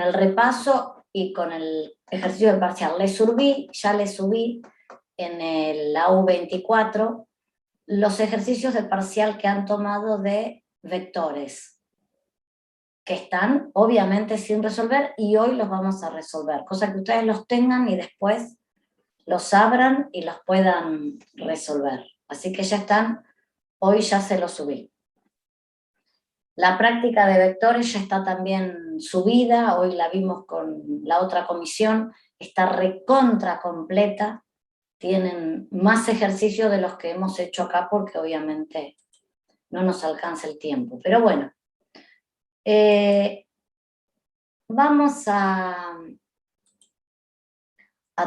el repaso y con el ejercicio del parcial. Ya le subí en la U24 los ejercicios de parcial que han tomado de vectores, que están obviamente sin resolver y hoy los vamos a resolver, cosa que ustedes los tengan y después los abran y los puedan resolver. Así que ya están, hoy ya se los subí. La práctica de vectores ya está también subida, hoy la vimos con la otra comisión, está recontra completa, tienen más ejercicios de los que hemos hecho acá porque obviamente no nos alcanza el tiempo. Pero bueno, vamos a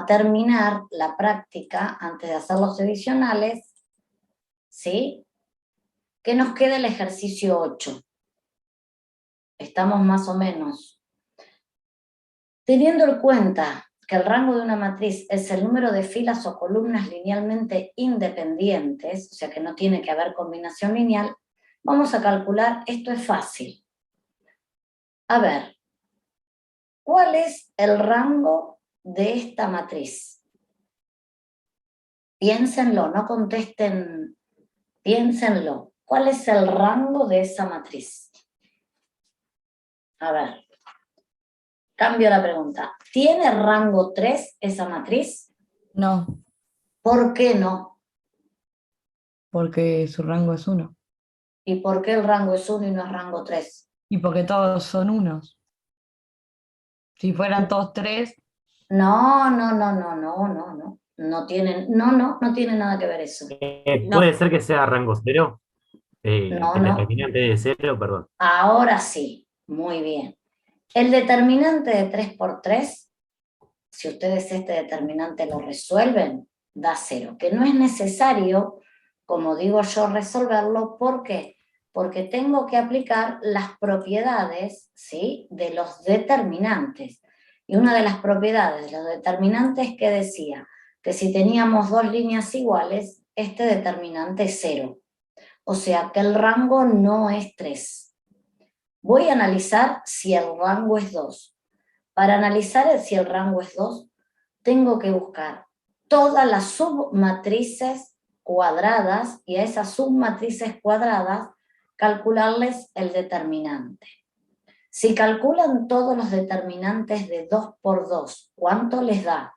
terminar la práctica antes de hacer los adicionales, ¿sí? Que nos queda el ejercicio 8. Estamos más o menos. Teniendo en cuenta que el rango de una matriz es el número de filas o columnas linealmente independientes, o sea que no tiene que haber combinación lineal, vamos a calcular, esto es fácil. A ver, ¿cuál es el rango de esta matriz? Piénsenlo, no contesten, piénsenlo. ¿Cuál es el rango de esa matriz? A ver, cambio la pregunta. ¿Tiene rango 3 esa matriz? No, ¿Por qué no? porque su rango es 1. ¿Y por qué el rango es 1 y no es rango 3? Y porque todos son unos. Si fueran todos 3, No. No tienen nada que ver eso. ¿Puede ser que sea rango cero? No, El no. determinante de cero, perdón. Ahora sí, muy bien. El determinante de 3 por 3, si ustedes este determinante lo resuelven, da 0. Que no es necesario, como digo yo, resolverlo. ¿Por qué? Porque tengo que aplicar las propiedades, ¿sí?, de los determinantes. Y una de las propiedades de los determinantes que decía que si teníamos dos líneas iguales, este determinante es 0. O sea que el rango no es 3. Voy a analizar si el rango es 2. Para analizar si el rango es 2, tengo que buscar todas las submatrices cuadradas y a esas submatrices cuadradas calcularles el determinante. Si calculan todos los determinantes de 2 por 2, ¿cuánto les da?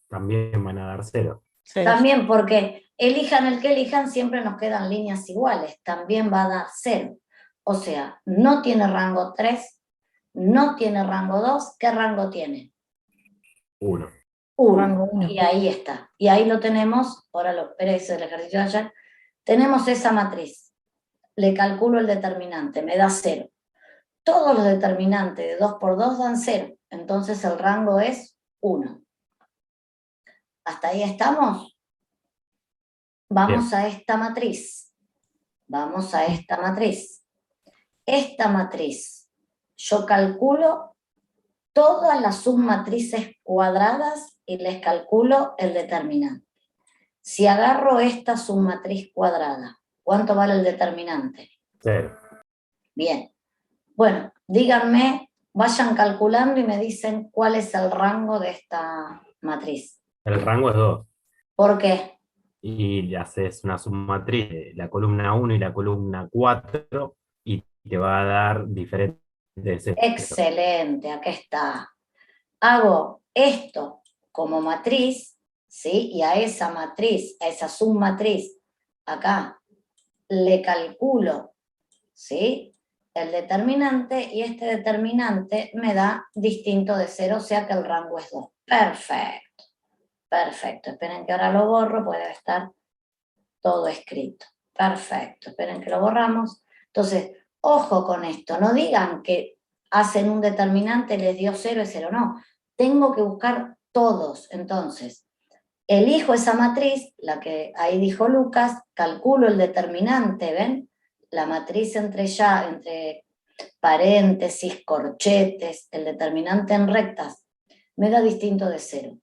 También van a dar cero. También, porque elijan el que elijan, siempre nos quedan líneas iguales, también va a dar 0. O sea, no tiene rango 3, no tiene rango 2, ¿qué rango tiene? 1. rango 1. 1. Y ahí está. Y ahí lo tenemos, ahora lo hice el ejercicio de ayer, tenemos esa matriz. Le calculo el determinante, me da 0. Todos los determinantes de 2 por 2 dan 0, entonces el rango es 1. ¿Hasta ahí estamos? Vamos Bien. a esta matriz. Vamos a esta matriz. Esta matriz, yo calculo todas las submatrices cuadradas y les calculo el determinante. Si agarro esta submatriz cuadrada, ¿cuánto vale el determinante? 0. Bien. Bueno, díganme, vayan calculando y me dicen cuál es el rango de esta matriz. El rango es 2. ¿Por qué? Y le haces una submatriz de la columna 1 y la columna 4 y te va a dar diferentes ceros. Excelente, aquí está. Hago esto como matriz, ¿sí? Y a esa matriz, a esa submatriz, acá, le calculo, ¿sí?, el determinante, y este determinante me da distinto de 0, o sea que el rango es 2. Perfecto, perfecto. Esperen que ahora lo borro, puede estar todo escrito. Perfecto, esperen que lo borramos. Entonces, ojo con esto, no digan que hacen un determinante, les dio 0, es 0, no. Tengo que buscar todos. Entonces, elijo esa matriz, la que ahí dijo Lucas, calculo el determinante, ¿ven? La matriz entre paréntesis, corchetes, el determinante en rectas, me da distinto de 0.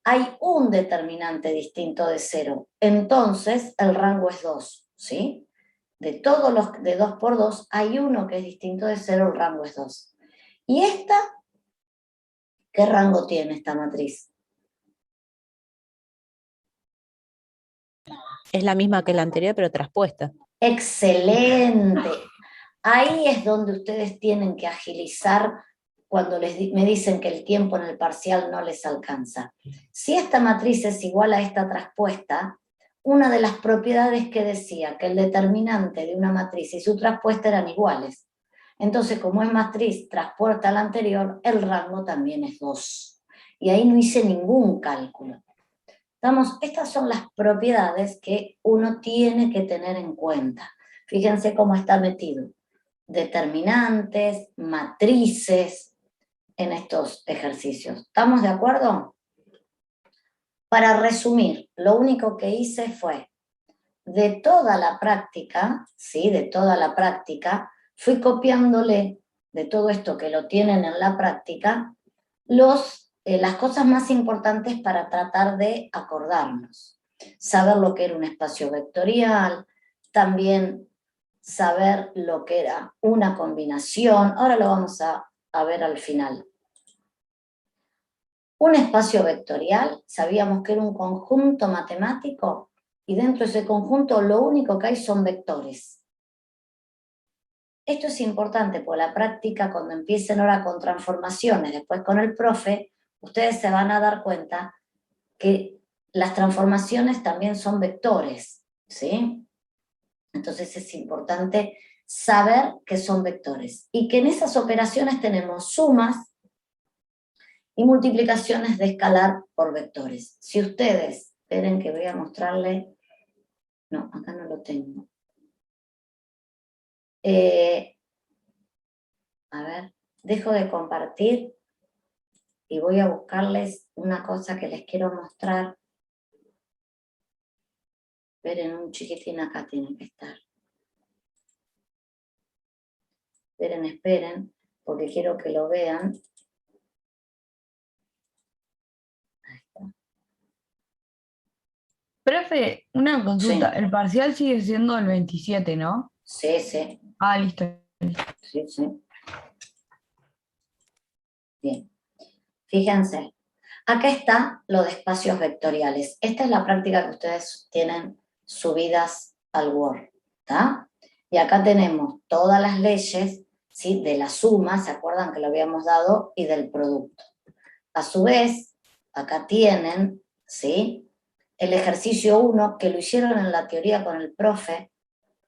Hay un determinante distinto de 0, entonces el rango es 2, ¿sí? De todos los de 2 por 2, hay uno que es distinto de 0, el rango es 2. Y esta ¿Qué rango tiene esta matriz? Es la misma que la anterior, pero traspuesta. ¡Excelente! Ahí es donde ustedes tienen que agilizar cuando me dicen que el tiempo en el parcial no les alcanza. Si esta matriz es igual a esta traspuesta, una de las propiedades que decía que el determinante de una matriz y su traspuesta eran iguales. Entonces, como es matriz traspuesta a la anterior, el rango también es 2. Y ahí no hice ningún cálculo. Estas son las propiedades que uno tiene que tener en cuenta. Fíjense cómo está metido. Determinantes, matrices en estos ejercicios. ¿Estamos de acuerdo? Para resumir, lo único que hice fue, de toda la práctica, ¿sí? De toda la práctica, fui copiándole de todo esto que lo tienen en la práctica, las cosas más importantes para tratar de acordarnos. Saber lo que era un espacio vectorial, también saber lo que era una combinación, ahora lo vamos a ver al final. Un espacio vectorial, sabíamos que era un conjunto matemático, y dentro de ese conjunto lo único que hay son vectores. Esto es importante porque la práctica, cuando empiecen ahora con transformaciones, después con el profe, ustedes se van a dar cuenta que las transformaciones también son vectores, ¿sí? Entonces es importante saber que son vectores y que en esas operaciones tenemos sumas y multiplicaciones de escalar por vectores. Si ustedes, esperen que voy a mostrarle, no, acá no lo tengo. A ver, dejo de compartir y voy a buscarles una cosa que les quiero mostrar. Esperen un chiquitín, acá tiene que estar. Esperen, porque quiero que lo vean. Ahí está. Profe, una consulta. Sí. El parcial sigue siendo el 27, ¿no? Sí, sí. Ah, listo. Sí, sí. Bien. Fíjense. Acá está lo de espacios vectoriales. Esta es la práctica que ustedes tienen subidas al Word, ¿está? Y acá tenemos todas las leyes, ¿sí? De la suma, ¿se acuerdan que lo habíamos dado? Y del producto. A su vez, acá tienen, ¿sí? El ejercicio 1, que lo hicieron en la teoría con el profe,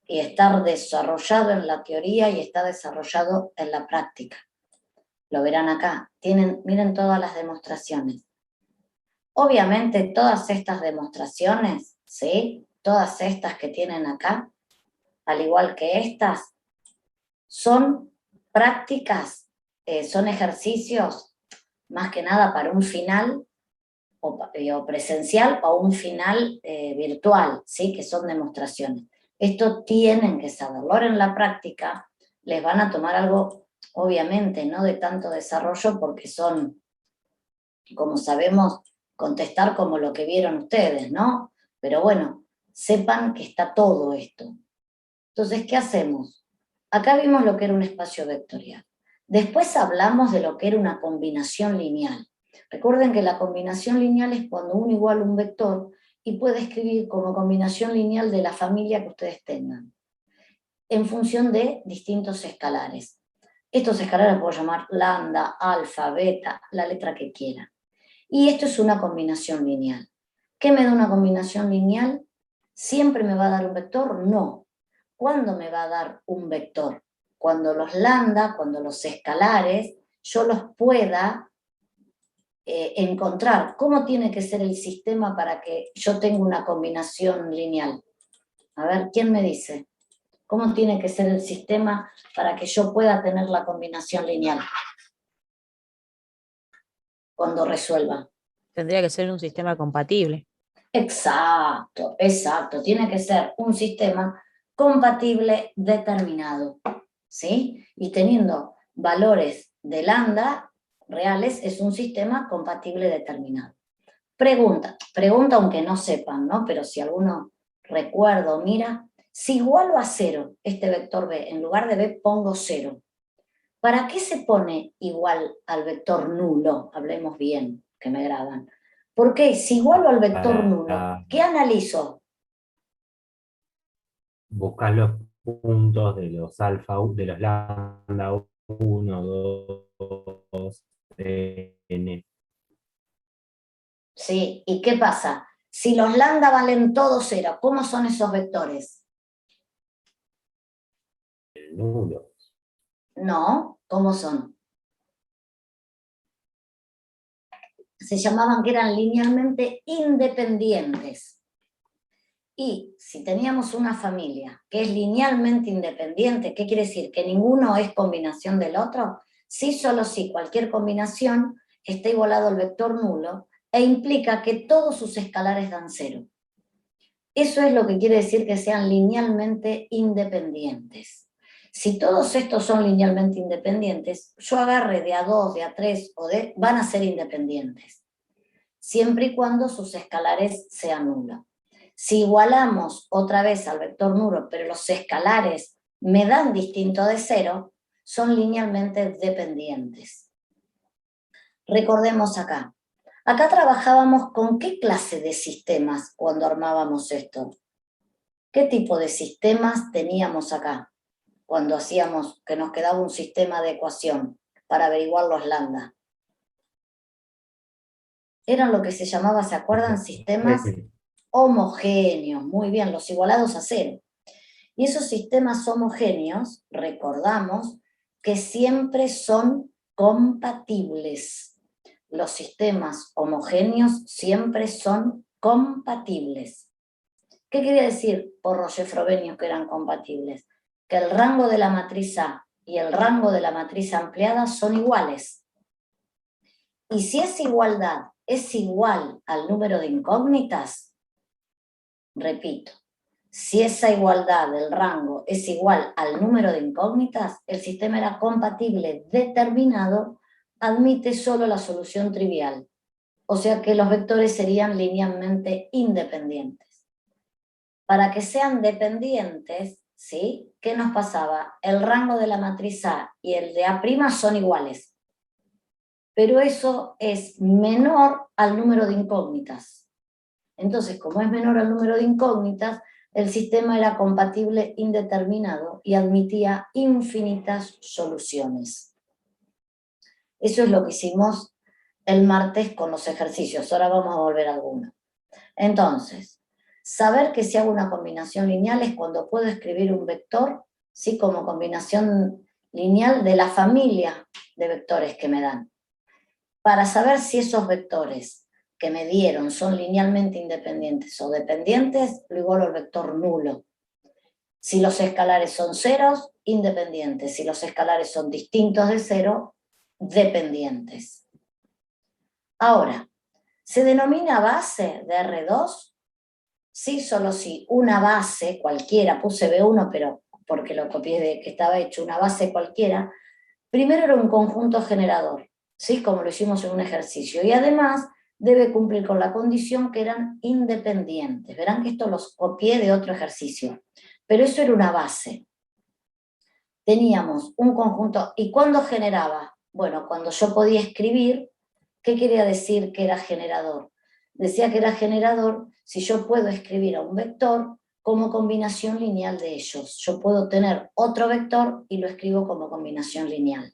y está desarrollado en la teoría y está desarrollado en la práctica. Lo verán acá. Miren todas las demostraciones. Obviamente todas estas demostraciones, ¿sí? Todas estas que tienen acá, al igual que estas, son prácticas, son ejercicios más que nada para un final o presencial o un final virtual, ¿sí? Que son demostraciones. Esto tienen que saberlo. Ahora en la práctica les van a tomar algo, obviamente, no de tanto desarrollo porque son, como sabemos, contestar como lo que vieron ustedes, ¿no? Pero bueno, sepan que está todo esto. Entonces, ¿qué hacemos? Acá vimos lo que era un espacio vectorial. Después hablamos de lo que era una combinación lineal. Recuerden que la combinación lineal es cuando uno iguala un vector y puede escribir como combinación lineal de la familia que ustedes tengan, en función de distintos escalares. Estos escalares puedo llamar lambda, alfa, beta, la letra que quieran. Y esto es una combinación lineal. ¿Qué me da una combinación lineal? ¿Siempre me va a dar un vector? No. ¿Cuándo me va a dar un vector? Cuando los lambda, cuando los escalares, yo los pueda encontrar. ¿Cómo tiene que ser el sistema para que yo tenga una combinación lineal? A ver, ¿quién me dice? ¿Cómo tiene que ser el sistema para que yo pueda tener la combinación lineal cuando resuelva? Tendría que ser un sistema compatible. Exacto, exacto. Tiene que ser un sistema compatible determinado, ¿sí? Y teniendo valores de lambda reales, es un sistema compatible determinado. Pregunta aunque no sepan, ¿no? Pero si alguno recuerda o mira, si igualo a 0 este vector B, en lugar de B pongo 0, ¿Para qué se pone igual al vector nulo? Hablemos bien, que me graban. ¿Por qué? Si igualo al vector nulo, ¿qué analizo? Buscar los puntos de los alfa, de los lambda 1, 2, n. ¿Sí? ¿Y qué pasa? Si los lambda valen todos 0, ¿cómo son esos vectores? Nulo. No, ¿cómo son? Se llamaban que eran linealmente independientes. Y si teníamos una familia que es linealmente independiente, ¿qué quiere decir? ¿Que ninguno es combinación del otro? Sí, solo sí, cualquier combinación está igualado al vector nulo e implica que todos sus escalares dan 0. Eso es lo que quiere decir que sean linealmente independientes. Si todos estos son linealmente independientes, yo agarre de A2, de A3 o de... van a ser independientes, siempre y cuando sus escalares sean nulos. Si igualamos otra vez al vector nulo, pero los escalares me dan distinto de 0, son linealmente dependientes. Recordemos acá. Acá trabajábamos con qué clase de sistemas cuando armábamos esto. ¿Qué tipo de sistemas teníamos acá cuando hacíamos que nos quedaba un sistema de ecuación para averiguar los lambda? Eran lo que se llamaba, ¿se acuerdan? Sistemas homogéneos, muy bien, los igualados a 0. Y esos sistemas homogéneos, recordamos, que siempre son compatibles. Los sistemas homogéneos siempre son compatibles. ¿Qué quería decir por Roger-Frobenius que eran compatibles? Que el rango de la matriz A y el rango de la matriz ampliada son iguales. Y si esa igualdad es igual al número de incógnitas, repito, si esa igualdad del rango es igual al número de incógnitas, el sistema era compatible determinado, admite solo la solución trivial. O sea que los vectores serían linealmente independientes. Para que sean dependientes, ¿sí? ¿Qué nos pasaba? El rango de la matriz A y el de A' son iguales. Pero eso es menor al número de incógnitas. Entonces, como es menor al número de incógnitas, el sistema era compatible indeterminado y admitía infinitas soluciones. Eso es lo que hicimos el martes con los ejercicios. Ahora vamos a volver a alguno. Entonces, saber que si hago una combinación lineal es cuando puedo escribir un vector, ¿sí? Como combinación lineal de la familia de vectores que me dan. Para saber si esos vectores que me dieron son linealmente independientes o dependientes, lo igualo al vector nulo. Si los escalares son ceros, independientes. Si los escalares son distintos de 0, dependientes. Ahora, ¿se denomina base de R2? Sí, solo si una base cualquiera, puse B1, pero porque lo copié de que estaba hecho, una base cualquiera, primero era un conjunto generador, ¿sí? Como lo hicimos en un ejercicio, y además debe cumplir con la condición que eran independientes. Verán que esto los copié de otro ejercicio, pero eso era una base. Teníamos un conjunto, ¿y cuándo generaba? Bueno, cuando yo podía escribir, ¿qué quería decir que era generador? Decía que era generador si yo puedo escribir a un vector como combinación lineal de ellos. Yo puedo tener otro vector y lo escribo como combinación lineal.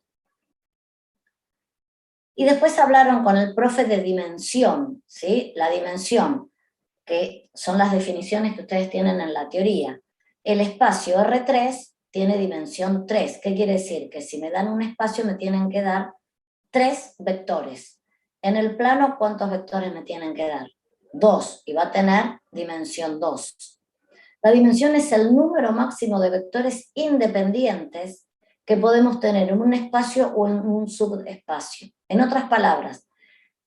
Y después hablaron con el profe de dimensión, ¿sí? La dimensión, que son las definiciones que ustedes tienen en la teoría. El espacio R3 tiene dimensión 3. ¿Qué quiere decir? Que si me dan un espacio me tienen que dar 3 vectores. En el plano, ¿cuántos vectores me tienen que dar? 2, y va a tener dimensión 2. La dimensión es el número máximo de vectores independientes que podemos tener en un espacio o en un subespacio. En otras palabras,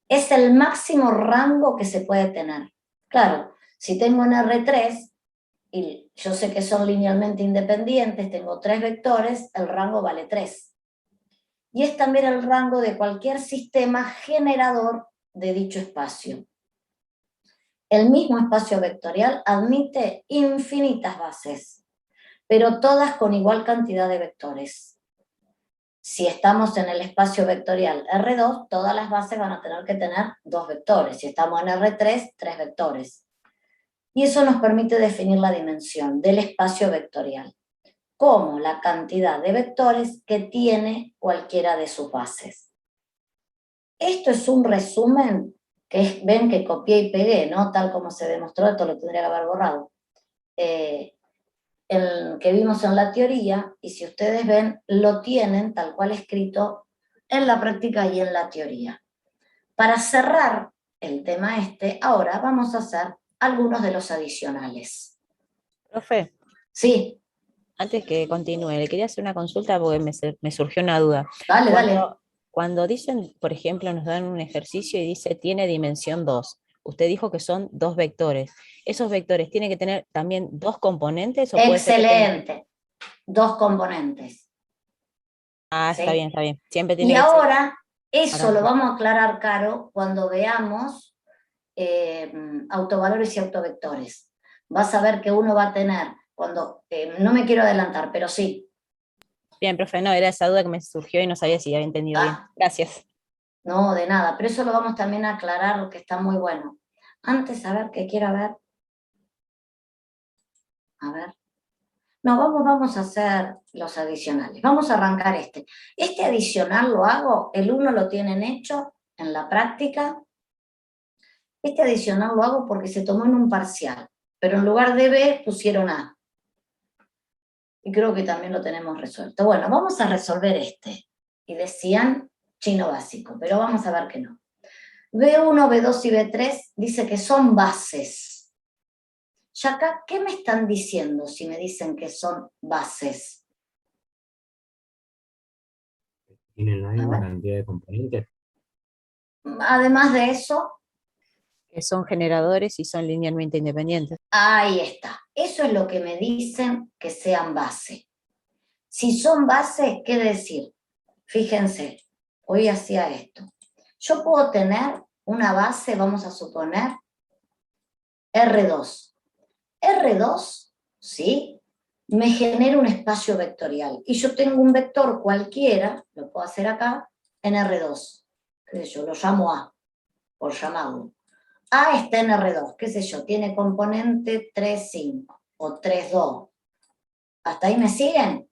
es el máximo rango que se puede tener. Claro, si tengo un R3 y yo sé que son linealmente independientes, tengo 3 vectores, el rango vale 3. Y es también el rango de cualquier sistema generador de dicho espacio. El mismo espacio vectorial admite infinitas bases, pero todas con igual cantidad de vectores. Si estamos en el espacio vectorial R2, todas las bases van a tener que tener 2 vectores. Si estamos en R3, 3 vectores. Y eso nos permite definir la dimensión del espacio vectorial, como la cantidad de vectores que tiene cualquiera de sus bases. Esto es un resumen que ven que copié y pegué, ¿no? Tal como se demostró, esto lo tendría que haber borrado. El que vimos en la teoría, y si ustedes ven, lo tienen tal cual escrito en la práctica y en la teoría. Para cerrar el tema ahora vamos a hacer algunos de los adicionales. Profe, Sí, antes que continúe, le quería hacer una consulta porque me surgió una duda. dale, dale. Cuando dicen, por ejemplo, nos dan un ejercicio y dice tiene dimensión 2, usted dijo que son 2 vectores. ¿Esos vectores tienen que tener también 2 componentes o puede ser que tengan... Excelente. 2 componentes. Ah, ¿Sí? está bien. Siempre Y tiene que ser... ahora, eso Acá. lo vamos a aclarar, Caro, cuando veamos autovalores y autovectores. Vas a ver que uno va a tener, cuando, no me quiero adelantar, pero sí. Bien, profe, no, era esa duda que me surgió y no sabía si había entendido bien. Gracias. No, de nada, pero eso lo vamos también a aclarar, que está muy bueno. Antes, a ver, ¿qué quiero ver? A ver. No, vamos a hacer los adicionales. Vamos a arrancar este. Este adicional lo hago, el 1 lo tienen hecho en la práctica. Este adicional lo hago porque se tomó en un parcial, pero en lugar de B pusieron A. Y creo que también lo tenemos resuelto. Bueno, vamos a resolver este. Y decían chino básico, pero vamos a ver que no. B1, B2 y B3 dice que son bases. Y acá, ¿qué me están diciendo si me dicen que son bases? ¿Tienen la misma cantidad de componentes? Además de eso, Que son generadores y son linealmente independientes. ahí está. Eso es lo que me dicen que sean base. Si son bases, ¿qué decir? Fíjense, hoy hacía esto. Yo puedo tener una base, vamos a suponer, R2. R2, ¿sí? Me genera un espacio vectorial. Y yo tengo un vector cualquiera, lo puedo hacer acá, en R2. ¿Qué sé yo? Lo llamo A, por llamarlo. A está en R2, qué sé yo, tiene componente 3, 5 o 3, 2. ¿Hasta ahí me siguen?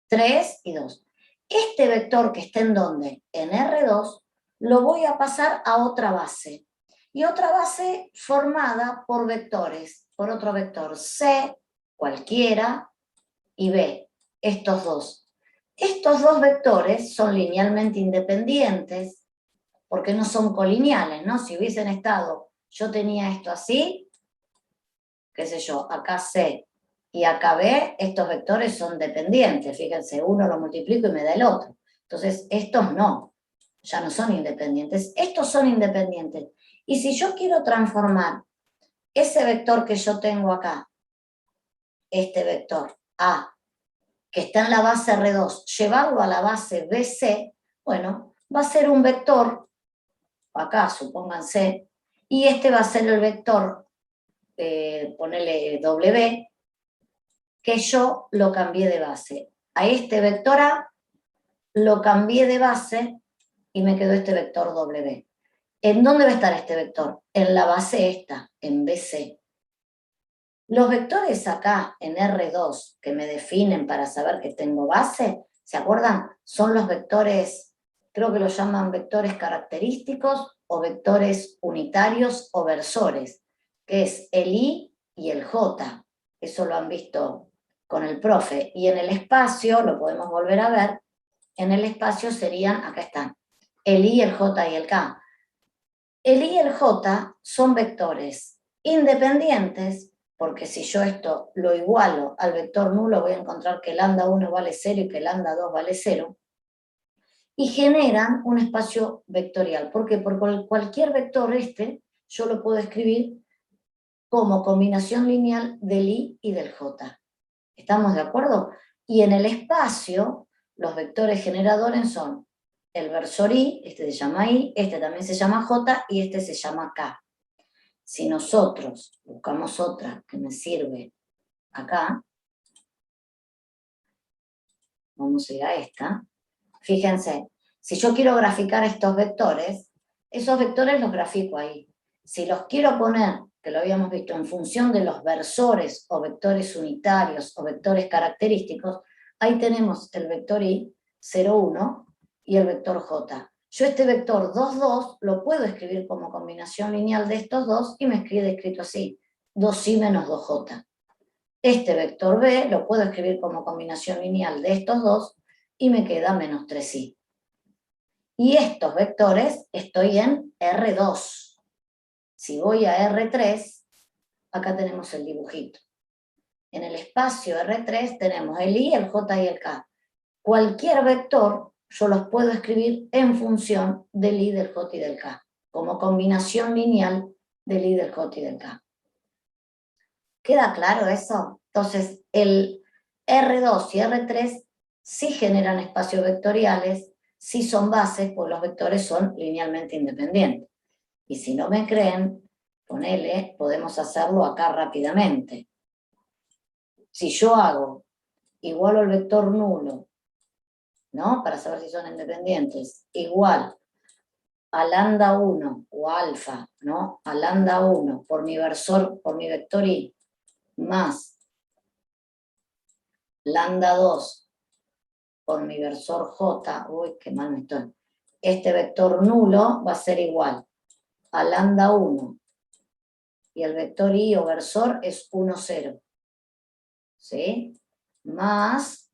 3 y 2. Este vector que está en ¿dónde? En R2, lo voy a pasar a otra base. Y otra base formada por vectores, por otro vector C, cualquiera, y B, estos dos. Estos dos vectores son linealmente independientes, porque no son colineales, ¿no? Si hubiesen estado, yo tenía esto así, qué sé yo, acá C y acá B, estos vectores son dependientes, fíjense, uno lo multiplico y me da el otro. Entonces, estos no, ya no son independientes, estos son independientes. Y si yo quiero transformar ese vector que yo tengo acá, este vector A, que está en la base R2, llevarlo a la base BC, bueno, va a ser un vector, acá supónganse, y este va a ser el vector, ponele W, que yo lo cambié de base. A este vector A lo cambié de base y me quedó este vector W. ¿En dónde va a estar este vector? En la base esta, en BC. Los vectores acá en R2 que me definen para saber que tengo base, ¿se acuerdan? Son los vectores, creo que los llaman vectores característicos o vectores unitarios o versores, que es el I y el J. Eso lo han visto con el profe. Y en el espacio, lo podemos volver a ver, en el espacio serían, acá están, el I, el J y el K. El I y el J son vectores independientes, porque si yo esto lo igualo al vector nulo, voy a encontrar que lambda 1 vale 0 y que lambda 2 vale 0, y generan un espacio vectorial. ¿Por qué? Porque cualquier vector yo lo puedo escribir como combinación lineal del I y del J. ¿Estamos de acuerdo? Y en el espacio, los vectores generadores son el versor I, este se llama I, este también se llama J y este se llama K. Si nosotros buscamos otra que me sirve acá, vamos a ir a esta, Fíjense, si yo quiero graficar estos vectores, esos vectores los grafico ahí. Si los quiero poner, que lo habíamos visto, en función de los versores o vectores unitarios o vectores característicos, ahí tenemos el vector i, 0, 1, y el vector j. Yo este vector 2, 2 lo puedo escribir como combinación lineal de estos dos y me queda escrito así, 2i menos 2j. Este vector b lo puedo escribir como combinación lineal de estos dos y me queda menos 3i. Y estos vectores estoy en R2. Si voy a R3, acá tenemos el dibujito. En el espacio R3 tenemos el i, el j y el k. Cualquier vector yo los puedo escribir en función del i, del j y del k, como combinación lineal del i, del j y del k. ¿Queda claro eso? Entonces, el R2 y R3 sí generan espacios vectoriales, sí son bases, pues los vectores son linealmente independientes. Y si no me creen, ponele, podemos hacerlo acá rápidamente. Si yo hago igual al vector nulo, ¿no? Para saber si son independientes, igual a lambda 1 o alfa, ¿no? A lambda 1 por mi vector i, más lambda 2 por mi versor j, uy, qué mal me estoy. Este vector nulo va a ser igual a lambda 1 y el vector i o versor es 1, 0. ¿Sí? Más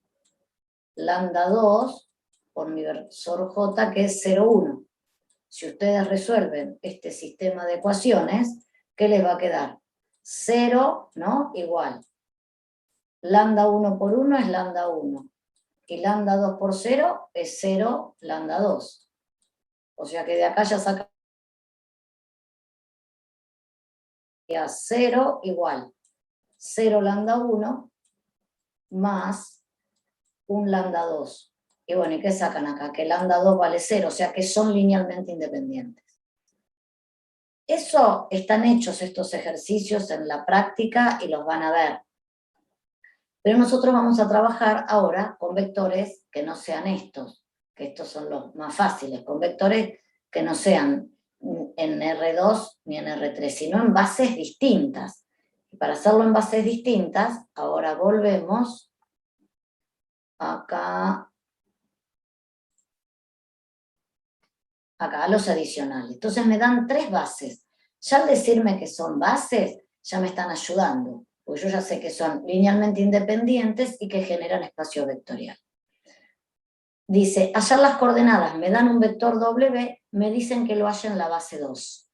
lambda 2 por mi versor j, que es 0, 1. Si ustedes resuelven este sistema de ecuaciones, ¿qué les va a quedar? 0, ¿no? Igual. Lambda 1 por 1 es lambda 1. Y lambda 2 por 0 es 0 lambda 2. O sea que de acá ya saca 0 igual 0 lambda 1 más un lambda 2. Y bueno, ¿y qué sacan acá? Que lambda 2 vale 0, o sea que son linealmente independientes. Eso están hechos estos ejercicios en la práctica y los van a ver. Pero nosotros vamos a trabajar ahora con vectores que no sean estos, que estos son los más fáciles, con vectores que no sean en R2 ni en R3, sino en bases distintas. Y para hacerlo en bases distintas, ahora volvemos acá a los adicionales. Entonces me dan 3 bases. Ya al decirme que son bases, ya me están ayudando, porque yo ya sé que son linealmente independientes y que generan espacio vectorial. Dice, hallar las coordenadas, me dan un vector W, me dicen que lo haya en la base 2.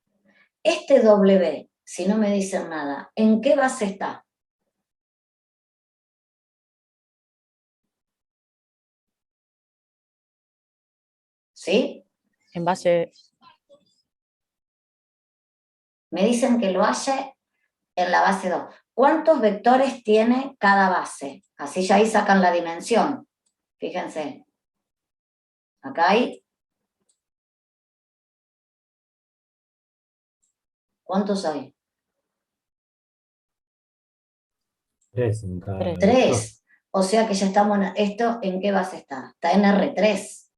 Este W, si no me dicen nada, ¿en qué base está? ¿Sí? En base, Me dicen que lo haya en la base 2. ¿Cuántos vectores tiene cada base? Así ya ahí sacan la dimensión. Fíjense. Acá hay. ¿Cuántos hay? 3 en cada 3. vector. 3. O sea que ya estamos en esto, ¿en qué base está? Está en R3.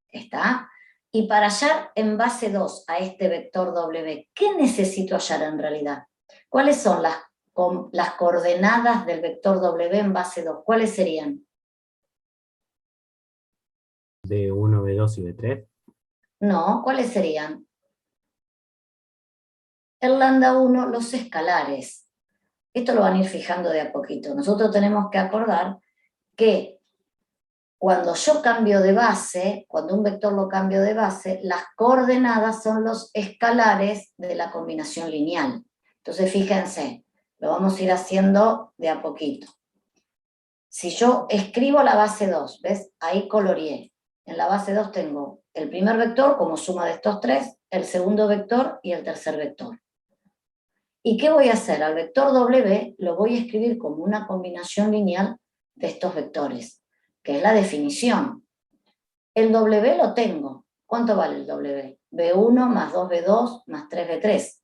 ¿Está? Y para hallar en base 2 a este vector W, ¿qué necesito hallar en realidad? ¿Cuáles son las coordenadas del vector W en base 2? ¿Cuáles serían? B1, B2 y B3. No, ¿cuáles serían? El lambda 1, los escalares. Esto lo van a ir fijando de a poquito. Nosotros tenemos que acordar que cuando yo cambio de base, cuando un vector lo cambio de base, las coordenadas son los escalares de la combinación lineal. Entonces, fíjense, lo vamos a ir haciendo de a poquito. Si yo escribo la base 2, ¿ves? Ahí coloreé. En la base 2 tengo el primer vector como suma de estos 3, el segundo vector y el tercer vector. ¿Y qué voy a hacer? Al vector W lo voy a escribir como una combinación lineal de estos vectores, que es la definición. El W lo tengo. ¿Cuánto vale el W? B1 más 2B2 más 3B3.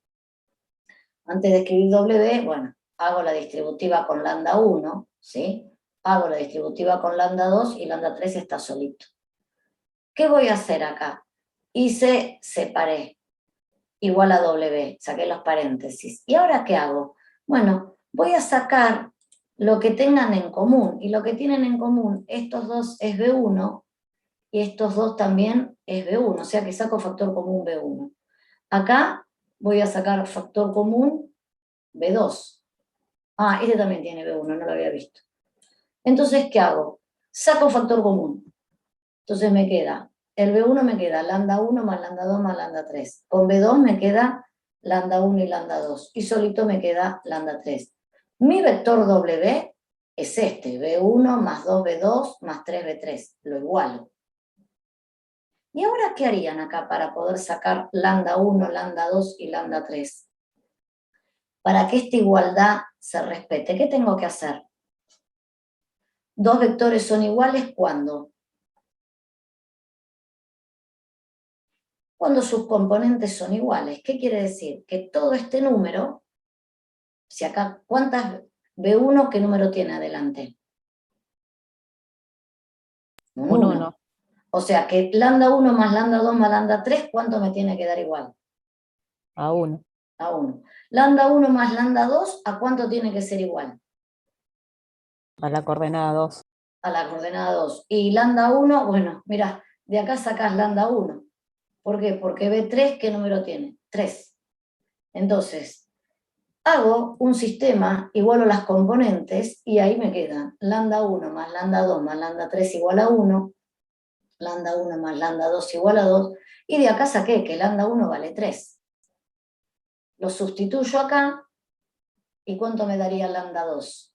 Antes de escribir W, bueno, hago la distributiva con lambda 1, ¿sí? Hago la distributiva con lambda 2 y lambda 3 está solito. ¿qué voy a hacer acá? Hice, separé, igual a W, saqué los paréntesis. ¿Y ahora qué hago? Bueno, voy a sacar lo que tengan en común, y lo que tienen en común, estos dos es B1, y estos dos también es B1, o sea que saco factor común B1. Acá voy a sacar factor común B2. Ah, este también tiene B1, no lo había visto. Entonces, ¿qué hago? Saco factor común. Entonces me queda, el B1 me queda lambda 1 más lambda 2 más lambda 3. Con B2 me queda lambda 1 y lambda 2. Y solito me queda lambda 3. Mi vector W es este, B1 más 2B2 más 3B3. Lo igualo. ¿Y ahora qué harían acá para poder sacar lambda 1, lambda 2 y lambda 3? Para que esta igualdad se respete, ¿qué tengo que hacer? Dos vectores son iguales ¿cuándo? Cuando sus componentes son iguales. ¿Qué quiere decir? Que todo este número, si acá, ¿cuántas B1 qué número tiene adelante? Un Un 1. 1. O sea que lambda 1 más lambda 2 más lambda 3, ¿cuánto me tiene que dar igual? A 1. A 1. Lambda 1 más lambda 2, ¿a cuánto tiene que ser igual? A la coordenada 2. A la coordenada 2. Y lambda 1, bueno, mira, de acá sacás lambda 1. ¿Por qué? Porque B3, ¿qué número tiene? 3. Entonces, hago un sistema, igualo las componentes, y ahí me quedan lambda 1 más lambda 2 más lambda 3 igual a 1, lambda 1 más lambda 2 igual a 2, y de acá saqué que lambda 1 vale 3. Lo sustituyo acá, ¿y cuánto me daría lambda 2?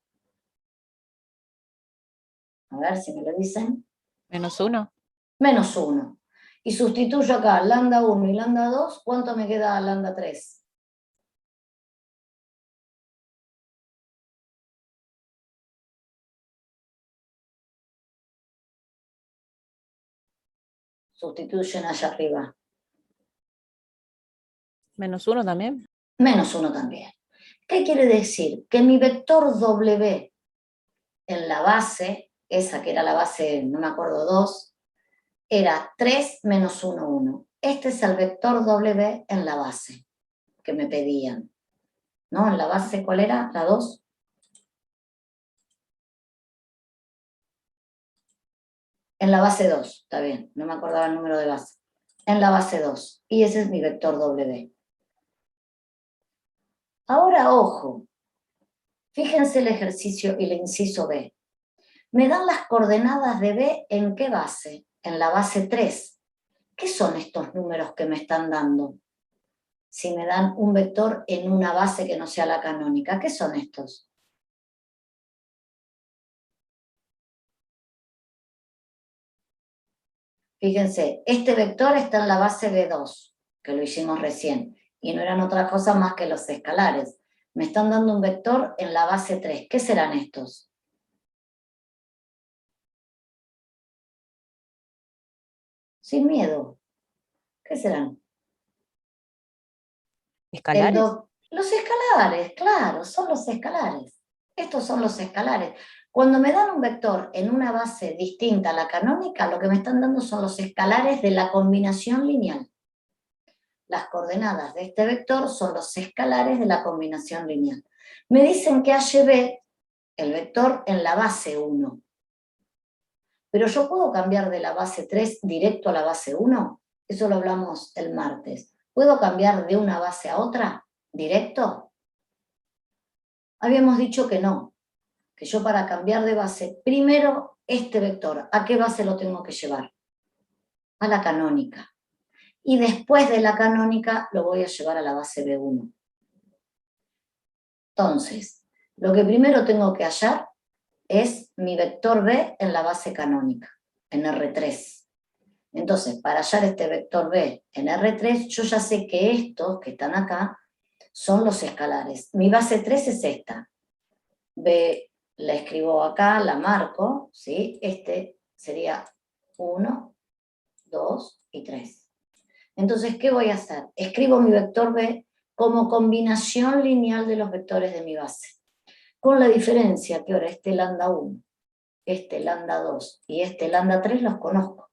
A ver si me lo dicen. Menos 1. Menos 1. Y sustituyo acá lambda 1 y lambda 2, ¿cuánto me queda lambda 3? Sustituyen allá arriba. Menos 1 también. Menos 1 también. ¿Qué quiere decir? Que mi vector W en la base, esa que era la base, no me acuerdo, 2, era 3 menos 1, 1. Este es el vector W en la base que me pedían. ¿No? En la base, ¿cuál era? La 2. En la base 2, está bien, no me acordaba el número de base. En la base 2. Y ese es mi vector W. Ahora, ojo, fíjense el ejercicio y el inciso B. Me dan las coordenadas de B en qué base? En la base 3. ¿Qué son estos números que me están dando? Si me dan un vector en una base que no sea la canónica, ¿qué son estos? Fíjense, este vector está en la base B2, que lo hicimos recién, y no eran otra cosa más que los escalares. Me están dando un vector en la base 3. ¿Qué serán estos? Sin miedo. ¿Qué serán? ¿Escalares? Los escalares, claro, son los escalares. Estos son los escalares. Cuando me dan un vector en una base distinta a la canónica, lo que me están dando son los escalares de la combinación lineal. Las coordenadas de este vector son los escalares de la combinación lineal. Me dicen que HB, el vector en la base 1. Pero yo puedo cambiar de la base 3 directo a la base 1. Eso lo hablamos el martes. ¿Puedo cambiar de una base a otra directo? Habíamos dicho que no, que yo para cambiar de base, primero este vector, ¿a qué base lo tengo que llevar? A la canónica. Y después de la canónica lo voy a llevar a la base B1. Entonces, lo que primero tengo que hallar es mi vector B en la base canónica, en R3. Entonces, para hallar este vector B en R3, yo ya sé que estos que están acá son los escalares. Mi base 3 es esta. B la escribo acá, la marco, ¿sí? Este sería 1, 2 y 3. Entonces, ¿qué voy a hacer? Escribo mi vector B como combinación lineal de los vectores de mi base. Con la diferencia que ahora este lambda 1, este lambda 2 y este lambda 3 los conozco.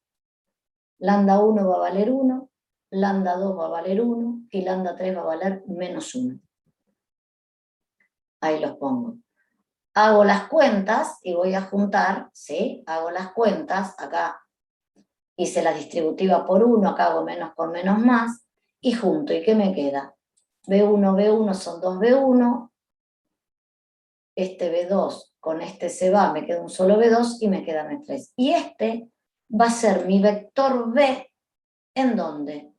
Lambda 1 va a valer 1, lambda 2 va a valer 1 y lambda 3 va a valer menos 1. Ahí los pongo. Hago las cuentas y voy a juntar, ¿sí? Hago las cuentas, acá hice la distributiva por 1, acá hago menos con menos más, y junto. ¿Y qué me queda? B1, B1 son 2B1, este B2 con este se va, me queda un solo B2 y me queda M3. Y este va a ser mi vector B, ¿en dónde?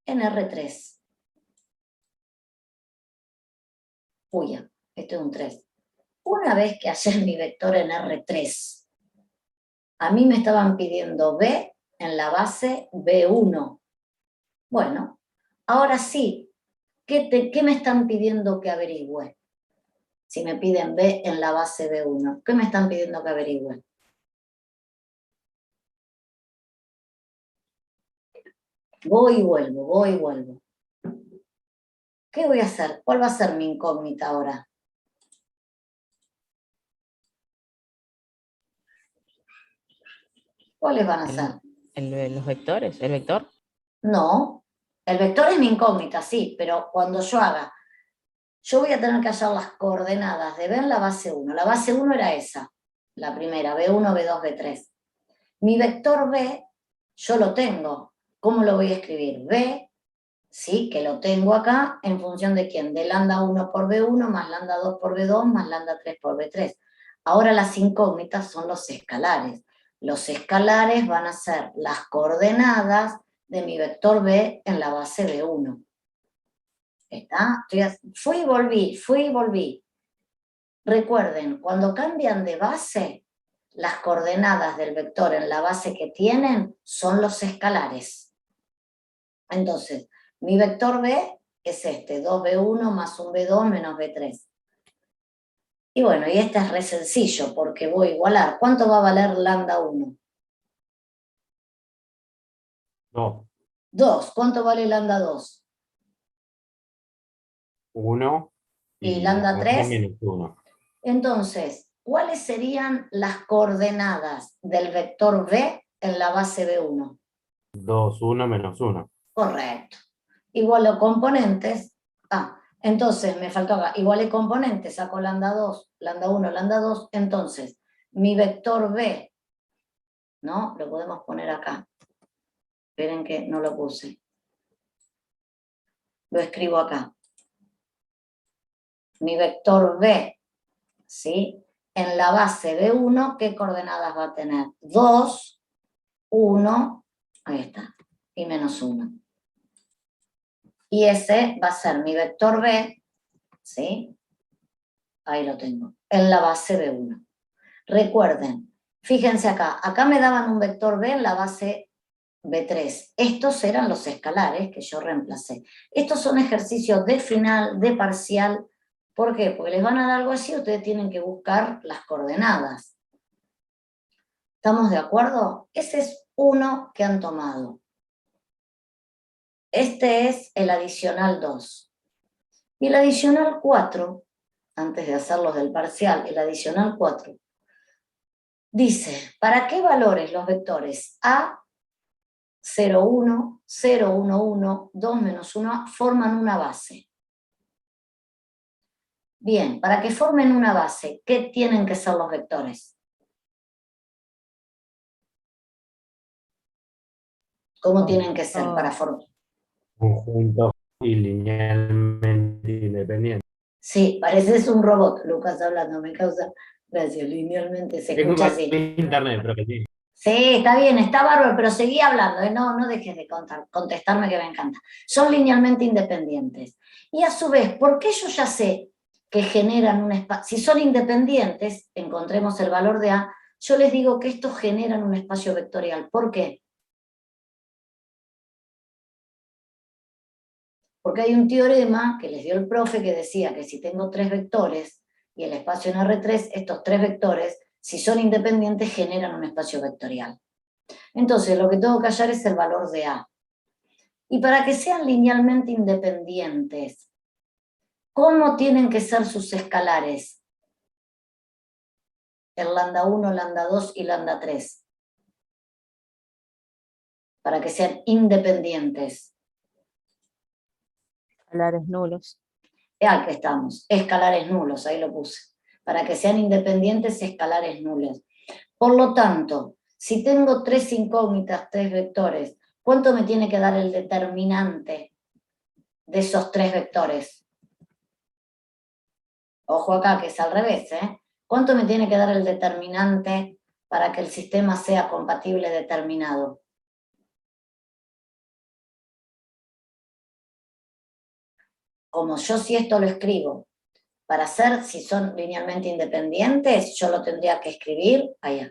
En R3. Uy, este es un 3. Una vez que haces mi vector en R3, a mí me estaban pidiendo B en la base B1. Bueno, ahora sí, ¿qué me están pidiendo que averigüe? Si me piden B en la base B1, ¿qué me están pidiendo que averigüe? Voy y vuelvo, voy y vuelvo. ¿Qué voy a hacer? ¿Cuál va a ser mi incógnita ahora? ¿Cuáles van a ser? Los vectores, el vector. No, el vector es mi incógnita, sí, pero cuando yo haga, yo voy a tener que hallar las coordenadas de B en la base 1. La base 1 era esa, la primera, B1, B2, B3. Mi vector B, yo lo tengo. ¿Cómo lo voy a escribir? B, sí, que lo tengo acá, ¿en función de quién? De lambda 1 por B1, más lambda 2 por B2, más lambda 3 por B3. Ahora las incógnitas son los escalares. Los escalares van a ser las coordenadas de mi vector B en la base B1. ¿Está? Fui y volví. Recuerden, cuando cambian de base, las coordenadas del vector en la base que tienen son los escalares. Entonces, mi vector B es este, 2B1 más un B2 menos B3. Y bueno, y este es re sencillo porque voy a igualar. ¿Cuánto va a valer lambda 1? 2, 2. ¿Cuánto vale lambda 2? 1 ¿Y y lambda acá 3? menos 1. Entonces, ¿cuáles serían las coordenadas del vector B en la base B1? 2, 1, menos 1. Correcto. Igualo componentes. Entonces me faltó acá. Iguale componentes, saco lambda 2, lambda 1, lambda 2. Entonces, mi vector B, ¿no? Lo podemos poner acá. Esperen que no lo puse. Lo escribo acá. Mi vector B, ¿sí? En la base B1, ¿qué coordenadas va a tener? 2, 1, ahí está, y menos 1. Y ese va a ser mi vector B, ¿sí? Ahí lo tengo, en la base B1. Recuerden, fíjense acá me daban un vector B en la base B3. Estos eran los escalares que yo reemplacé. Estos son ejercicios de final, de parcial. ¿Por qué? Porque les van a dar algo así, ustedes tienen que buscar las coordenadas. ¿Estamos de acuerdo? Ese es uno que han tomado. Este es el adicional 2. Y el adicional 4, antes de hacerlos del parcial, el adicional 4, dice, ¿para qué valores los vectores A, 0, 1, 0, 1, 1, 2, menos 1 forman una base? Bien, para que formen una base, ¿qué tienen que ser los vectores? ¿Cómo tienen que ser para formar? Conjuntos y linealmente independientes. Sí, pareces un robot, Lucas, hablando, me causa gracia, linealmente se Tengo escucha más así. internet, pero que sí. Sí, está bien, está bárbaro, pero seguí hablando, no dejes de contestarme que me encanta. Son linealmente independientes. Y a su vez, porque yo ya sé que generan un espacio, si son independientes, encontremos el valor de A, yo les digo que estos generan un espacio vectorial. ¿Por qué? Porque hay un teorema que les dio el profe que decía que si tengo 3 vectores y el espacio en R3, estos 3 vectores, si son independientes, generan un espacio vectorial. Entonces, lo que tengo que hallar es el valor de A. Y para que sean linealmente independientes, ¿cómo tienen que ser sus escalares? El lambda 1, lambda 2 y lambda 3. para que sean independientes? Escalares nulos. Aquí estamos, escalares nulos, ahí lo puse. Para que sean independientes, escalares nulos. Por lo tanto, si tengo 3 incógnitas, 3 vectores, ¿cuánto me tiene que dar el determinante de esos 3 vectores? Ojo acá, que es al revés, ¿eh? ¿Cuánto me tiene que dar el determinante para que el sistema sea compatible determinado? Como yo si esto lo escribo, para hacer, si son linealmente independientes, yo lo tendría que escribir allá,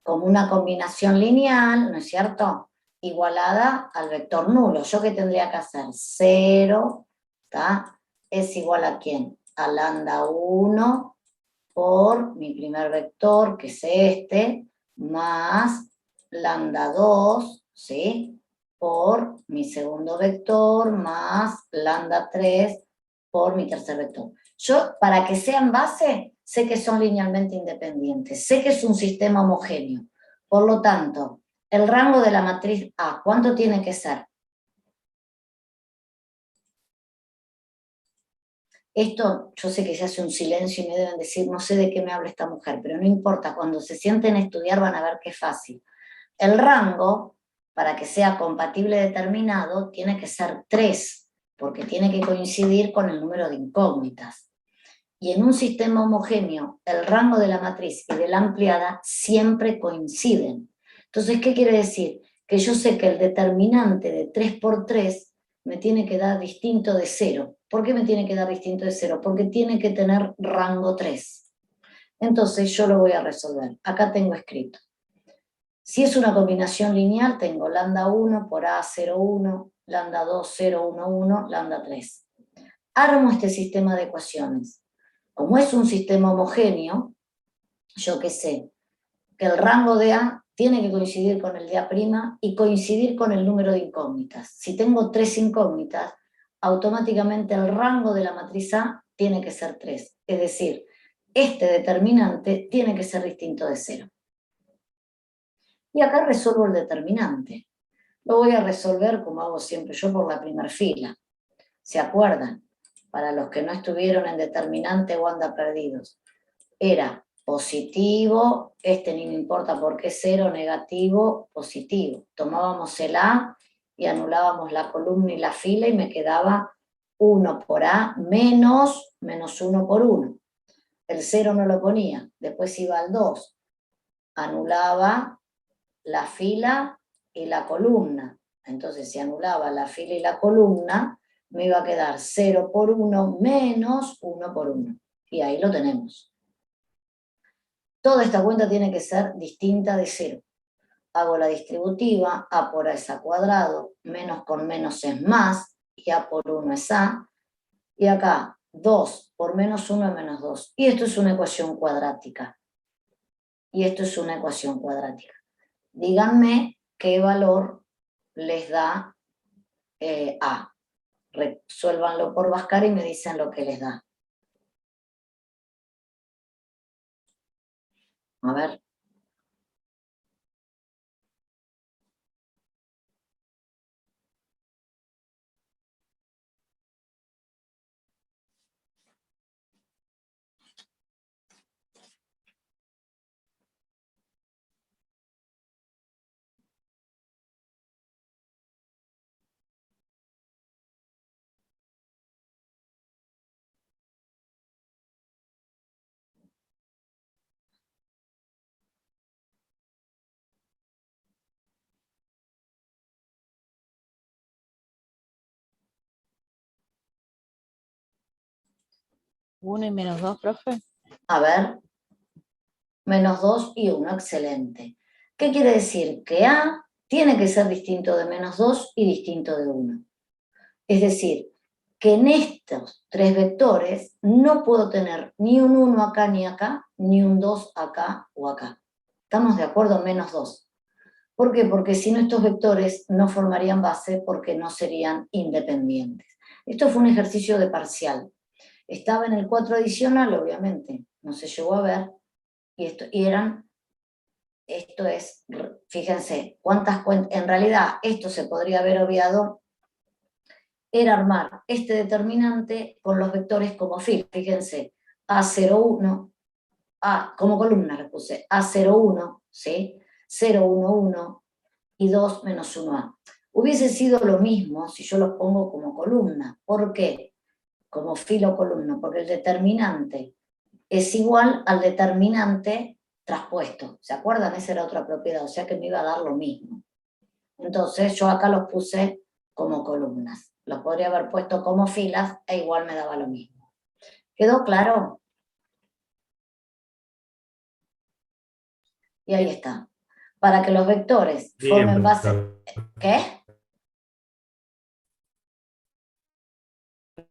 como una combinación lineal, ¿no es cierto?, igualada al vector nulo. ¿Yo qué tendría que hacer? 0, ¿está? Es igual a ¿quién? A lambda 1 por mi primer vector, que es este, más lambda 2, ¿sí?, por mi segundo vector, más lambda 3 por mi tercer vector. Yo, para que sean base, sé que son linealmente independientes, sé que es un sistema homogéneo. Por lo tanto, el rango de la matriz A, ¿cuánto tiene que ser? Esto, yo sé que se hace un silencio y me deben decir, no sé de qué me habla esta mujer, pero no importa, cuando se sienten a estudiar van a ver que es fácil. El rango, para que sea compatible determinado, tiene que ser 3, porque tiene que coincidir con el número de incógnitas. Y en un sistema homogéneo, el rango de la matriz y de la ampliada siempre coinciden. Entonces, ¿qué quiere decir? Que yo sé que el determinante de 3 por 3 me tiene que dar distinto de 0. ¿Por qué me tiene que dar distinto de 0? Porque tiene que tener rango 3. Entonces yo lo voy a resolver. Acá tengo escrito. Si es una combinación lineal, tengo lambda 1 por A01, lambda 2, 0, 1, 1, lambda 3. Armo este sistema de ecuaciones. Como es un sistema homogéneo, yo qué sé, que el rango de A tiene que coincidir con el de A' y coincidir con el número de incógnitas. Si tengo 3 incógnitas, automáticamente el rango de la matriz A tiene que ser 3. Es decir, este determinante tiene que ser distinto de 0. Y acá resuelvo el determinante. Lo voy a resolver como hago siempre yo por la primera fila. ¿Se acuerdan? Para los que no estuvieron en determinante o andan perdidos. Era positivo, este ni me importa porque es 0, negativo, positivo. Tomábamos el A y anulábamos la columna y la fila y me quedaba 1 por A menos 1 por 1. El 0 no lo ponía, después iba al 2, anulaba la fila y la columna. Entonces, si anulaba la fila y la columna, me iba a quedar 0 por 1 menos 1 por 1. Y ahí lo tenemos. Toda esta cuenta tiene que ser distinta de 0. Hago la distributiva, A por A es A cuadrado, menos con menos es más, y A por 1 es A. Y acá, 2 por menos 1 es menos 2. Y esto es una ecuación cuadrática. Y esto es una ecuación cuadrática. Díganme qué valor les da A. Resuélvanlo por Bhaskara y me dicen lo que les da. A ver. ¿1 y menos 2, profe? A ver. Menos 2 y 1, excelente. ¿Qué quiere decir? Que A tiene que ser distinto de menos 2 y distinto de 1. Es decir, que en estos 3 vectores no puedo tener ni un 1 acá ni acá, ni un 2 acá o acá. ¿Estamos de acuerdo? Menos 2. ¿Por qué? Porque si no estos vectores no formarían base porque no serían independientes. Esto fue un ejercicio de parcial. Estaba en el 4 adicional, obviamente, no se llegó a ver, y eran esto es, fíjense, cuántas cuentas, en realidad esto se podría haber obviado, era armar este determinante con los vectores como fila, fíjense, A01, como columna le puse, A01, ¿sí? 0, 1, 1 y 2 menos 1A. Hubiese sido lo mismo si yo los pongo como columna. ¿Por qué? Como fila o columna, porque el determinante es igual al determinante traspuesto. ¿Se acuerdan? Esa era otra propiedad, o sea que me iba a dar lo mismo. Entonces yo acá los puse como columnas. Los podría haber puesto como filas e igual me daba lo mismo. ¿Quedó claro? Y ahí está. Para que los vectores Bien, formen base... profesor. ¿Qué?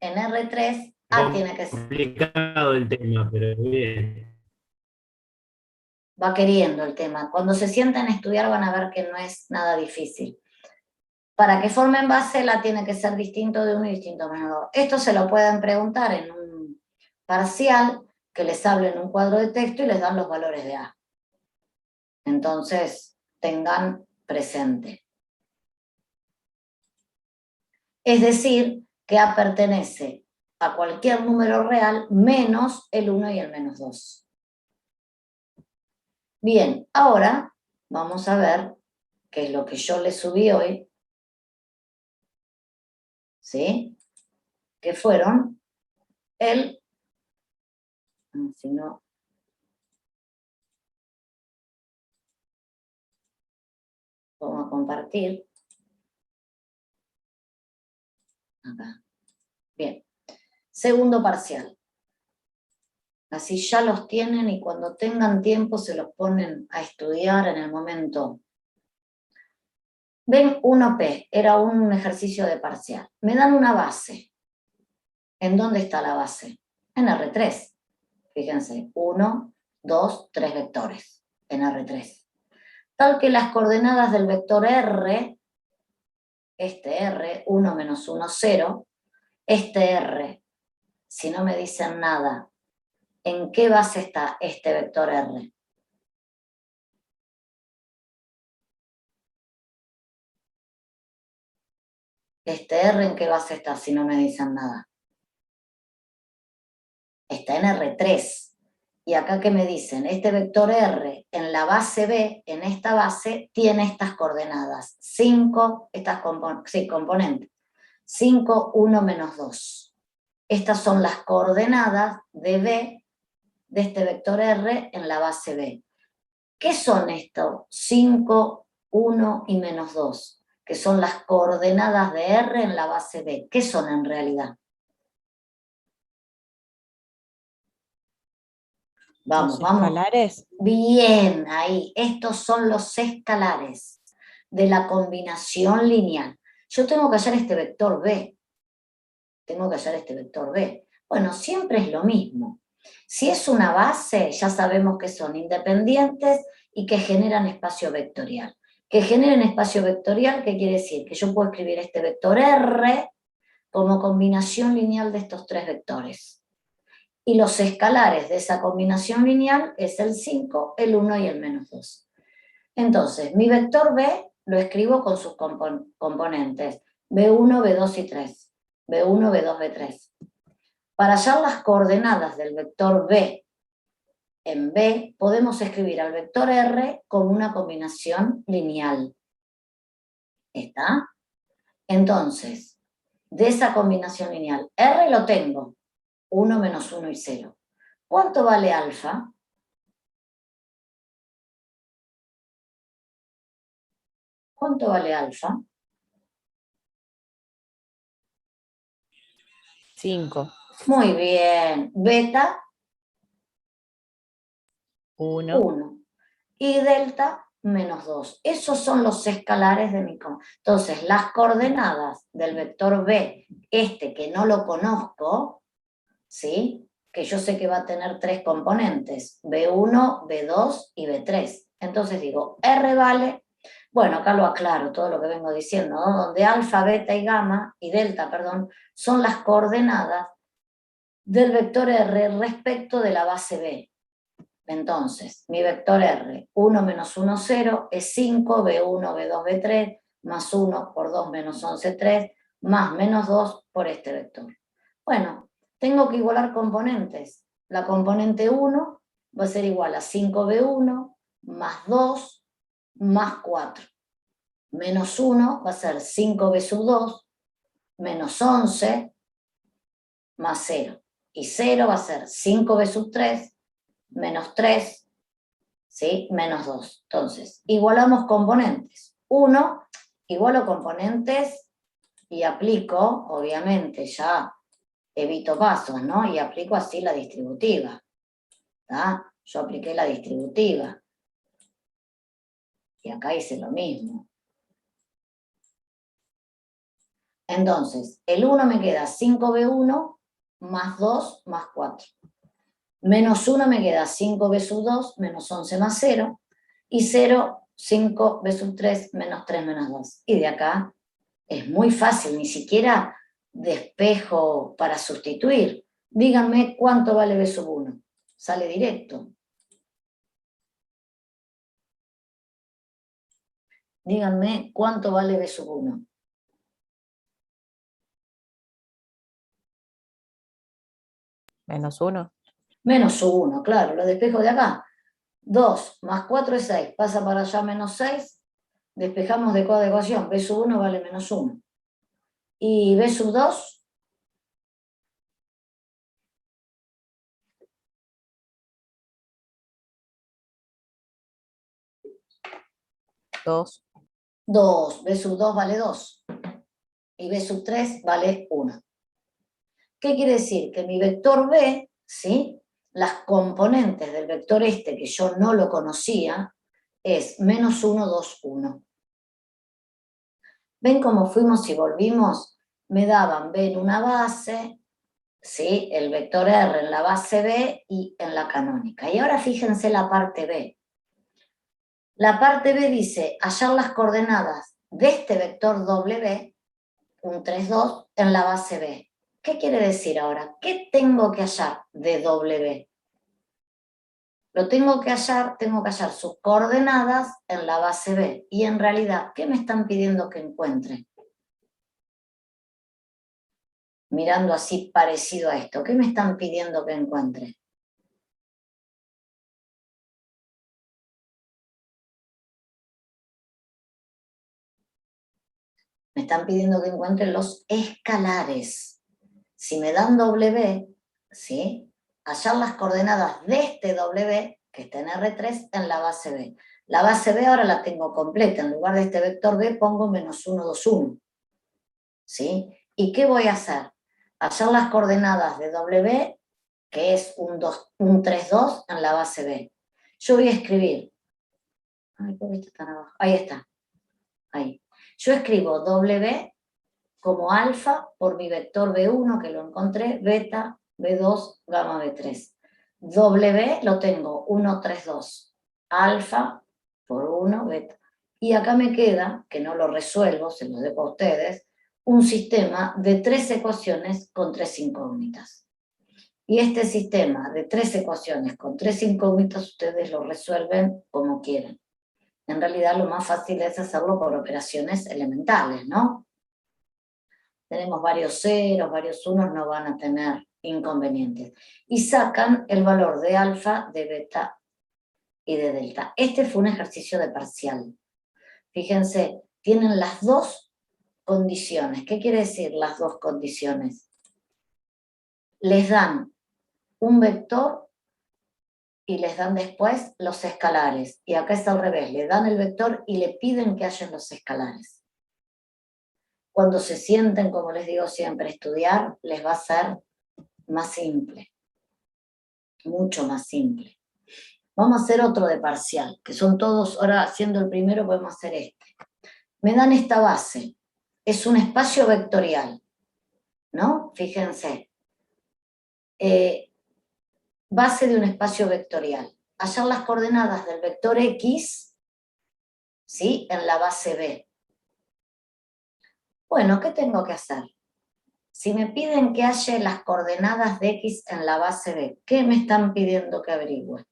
En R3, A tiene que ser... Complicado el tema, pero bien. Va queriendo el tema. Cuando se sienten a estudiar van a ver que no es nada difícil. Para que formen base, la tiene que ser distinto de 1 y distinto menos 2. Esto se lo pueden preguntar en un parcial, que les hablen un cuadro de texto y les dan los valores de A. Entonces, tengan presente. Es decir, que A pertenece a cualquier número real menos el 1 y el menos 2. Bien, ahora vamos a ver qué es lo que yo les subí hoy, ¿sí? Que fueron si no, vamos a compartir. Acá. Bien. Segundo parcial. Así ya los tienen y cuando tengan tiempo se los ponen a estudiar en el momento. Ven 1P, era un ejercicio de parcial. Me dan una base. ¿En dónde está la base? En R3. Fíjense, 1, 2, 3 vectores en R3. Tal que las coordenadas del vector R, este R, 1 menos 1, 0, este R, si no me dicen nada, ¿en qué base está este vector R? ¿Este R en qué base está si no me dicen nada? Está en R3. Y acá que me dicen, este vector R en la base B, en esta base, tiene estas coordenadas. 5, estas componentes. 5, 1, menos 2. Estas son las coordenadas de B, de este vector R en la base B. ¿Qué son estos? 5, 1 y menos 2, que son las coordenadas de R en la base B. ¿Qué son en realidad? Vamos, ¿Los escalares? Bien, ahí. Estos son los escalares de la combinación lineal. Yo tengo que hallar este vector B. Bueno, siempre es lo mismo. Si es una base, ya sabemos que son independientes y que generan espacio vectorial. Que generen espacio vectorial, ¿qué quiere decir? Que yo puedo escribir este vector R como combinación lineal de estos tres vectores. Y los escalares de esa combinación lineal es el 5, el 1 y el menos 2. Entonces, mi vector B lo escribo con sus componentes. B1, B2 y 3. B1, B2, B3. Para hallar las coordenadas del vector B en B, podemos escribir al vector R como una combinación lineal. ¿Está? Entonces, de esa combinación lineal, R lo tengo. 1 menos 1 y 0. ¿Cuánto vale alfa? ¿Cuánto vale alfa? 5. Muy bien. Beta, 1. 1. Y delta, menos 2. Esos son los escalares de mi... Entonces, las coordenadas del vector B, este que no lo conozco, ¿sí? Que yo sé que va a tener tres componentes, B1, B2 y B3. Entonces digo, R vale, bueno, acá lo aclaro, todo lo que vengo diciendo, ¿no? Donde alfa, beta y gamma, y delta, perdón, son las coordenadas del vector R respecto de la base B. Entonces, mi vector R, 1 menos 1, 0, es 5, B1, B2, B3, más 1 por 2 menos 11, 3, más menos 2 por este vector. Bueno, tengo que igualar componentes. La componente 1 va a ser igual a 5B1 más 2 más 4. Menos 1 va a ser 5B sub 2 menos 11 más 0. Y 0 va a ser 5B sub 3 menos 3, ¿sí? Menos 2. Entonces, igualamos componentes. 1, igualo componentes y aplico, obviamente, ya evito pasos, ¿no? Y aplico así la distributiva. ¿Tá? Yo apliqué la distributiva. Y acá hice lo mismo. Entonces, el 1 me queda 5B1 más 2 más 4. Menos 1 me queda 5B sub 2 menos 11 más 0. Y 0, 5B sub 3 menos 3 menos 2. Y de acá es muy fácil, ni siquiera despejo para sustituir. Díganme cuánto vale B sub 1. Sale directo. Díganme cuánto vale B sub 1. Menos 1. Menos 1, claro, lo despejo de acá. 2 más 4 es 6, pasa para allá menos 6, despejamos de coadecuación, B sub 1 vale menos 1. Y B sub 2, Dos. 2, B sub 2 vale 2. Y B sub 3 vale 1. ¿Qué quiere decir? Que mi vector B, ¿sí? Las componentes del vector este, que yo no lo conocía, es menos 1, 2, 1. ¿Ven cómo fuimos y volvimos? Me daban B en una base, ¿sí? El vector R en la base B y en la canónica. Y ahora fíjense la parte B. La parte B dice hallar las coordenadas de este vector W, un 3, 2, en la base B. ¿Qué quiere decir ahora? ¿Qué tengo que hallar de W? Lo tengo que hallar sus coordenadas en la base B. Y en realidad, ¿qué me están pidiendo que encuentre? Mirando así parecido a esto, ¿qué me están pidiendo que encuentre? Me están pidiendo que encuentre los escalares. Si me dan W, ¿sí? Hallar las coordenadas de este W, que está en R3, en la base B. La base B ahora la tengo completa. En lugar de este vector B pongo menos 1, 2, 1. ¿Sí? ¿Y qué voy a hacer? Hallar las coordenadas de W, que es un 3, 2, en la base B. Yo voy a escribir. Ay, ¿por qué está tan abajo? Ahí está. Ahí. Yo escribo W como alfa por mi vector B1, que lo encontré, beta, B2, gamma, B3. W lo tengo 1, 3, 2. Alfa por 1, beta. Y acá me queda, que no lo resuelvo, se lo dejo a ustedes, un sistema de 3 ecuaciones con 3 incógnitas. Y este sistema de 3 ecuaciones con 3 incógnitas ustedes lo resuelven como quieran. En realidad lo más fácil es hacerlo por operaciones elementales, ¿no? Tenemos varios ceros, varios unos, no van a tener inconvenientes. Y sacan el valor de alfa, de beta y de delta. Este fue un ejercicio de parcial. Fíjense, tienen las dos condiciones. ¿Qué quiere decir las dos condiciones? Les dan un vector y les dan después los escalares. Y acá es al revés, le dan el vector y le piden que hallen los escalares. Cuando se sienten, como les digo siempre, estudiar, les va a ser más simple, mucho más simple. Vamos a hacer otro de parcial, que son todos, ahora haciendo el primero podemos hacer este. Me dan esta base, es un espacio vectorial, ¿no? Fíjense, base de un espacio vectorial. Hallar las coordenadas del vector X, ¿sí? En la base B. Bueno, ¿qué tengo que hacer? Si me piden que halle las coordenadas de X en la base B, ¿qué me están pidiendo que averigüe?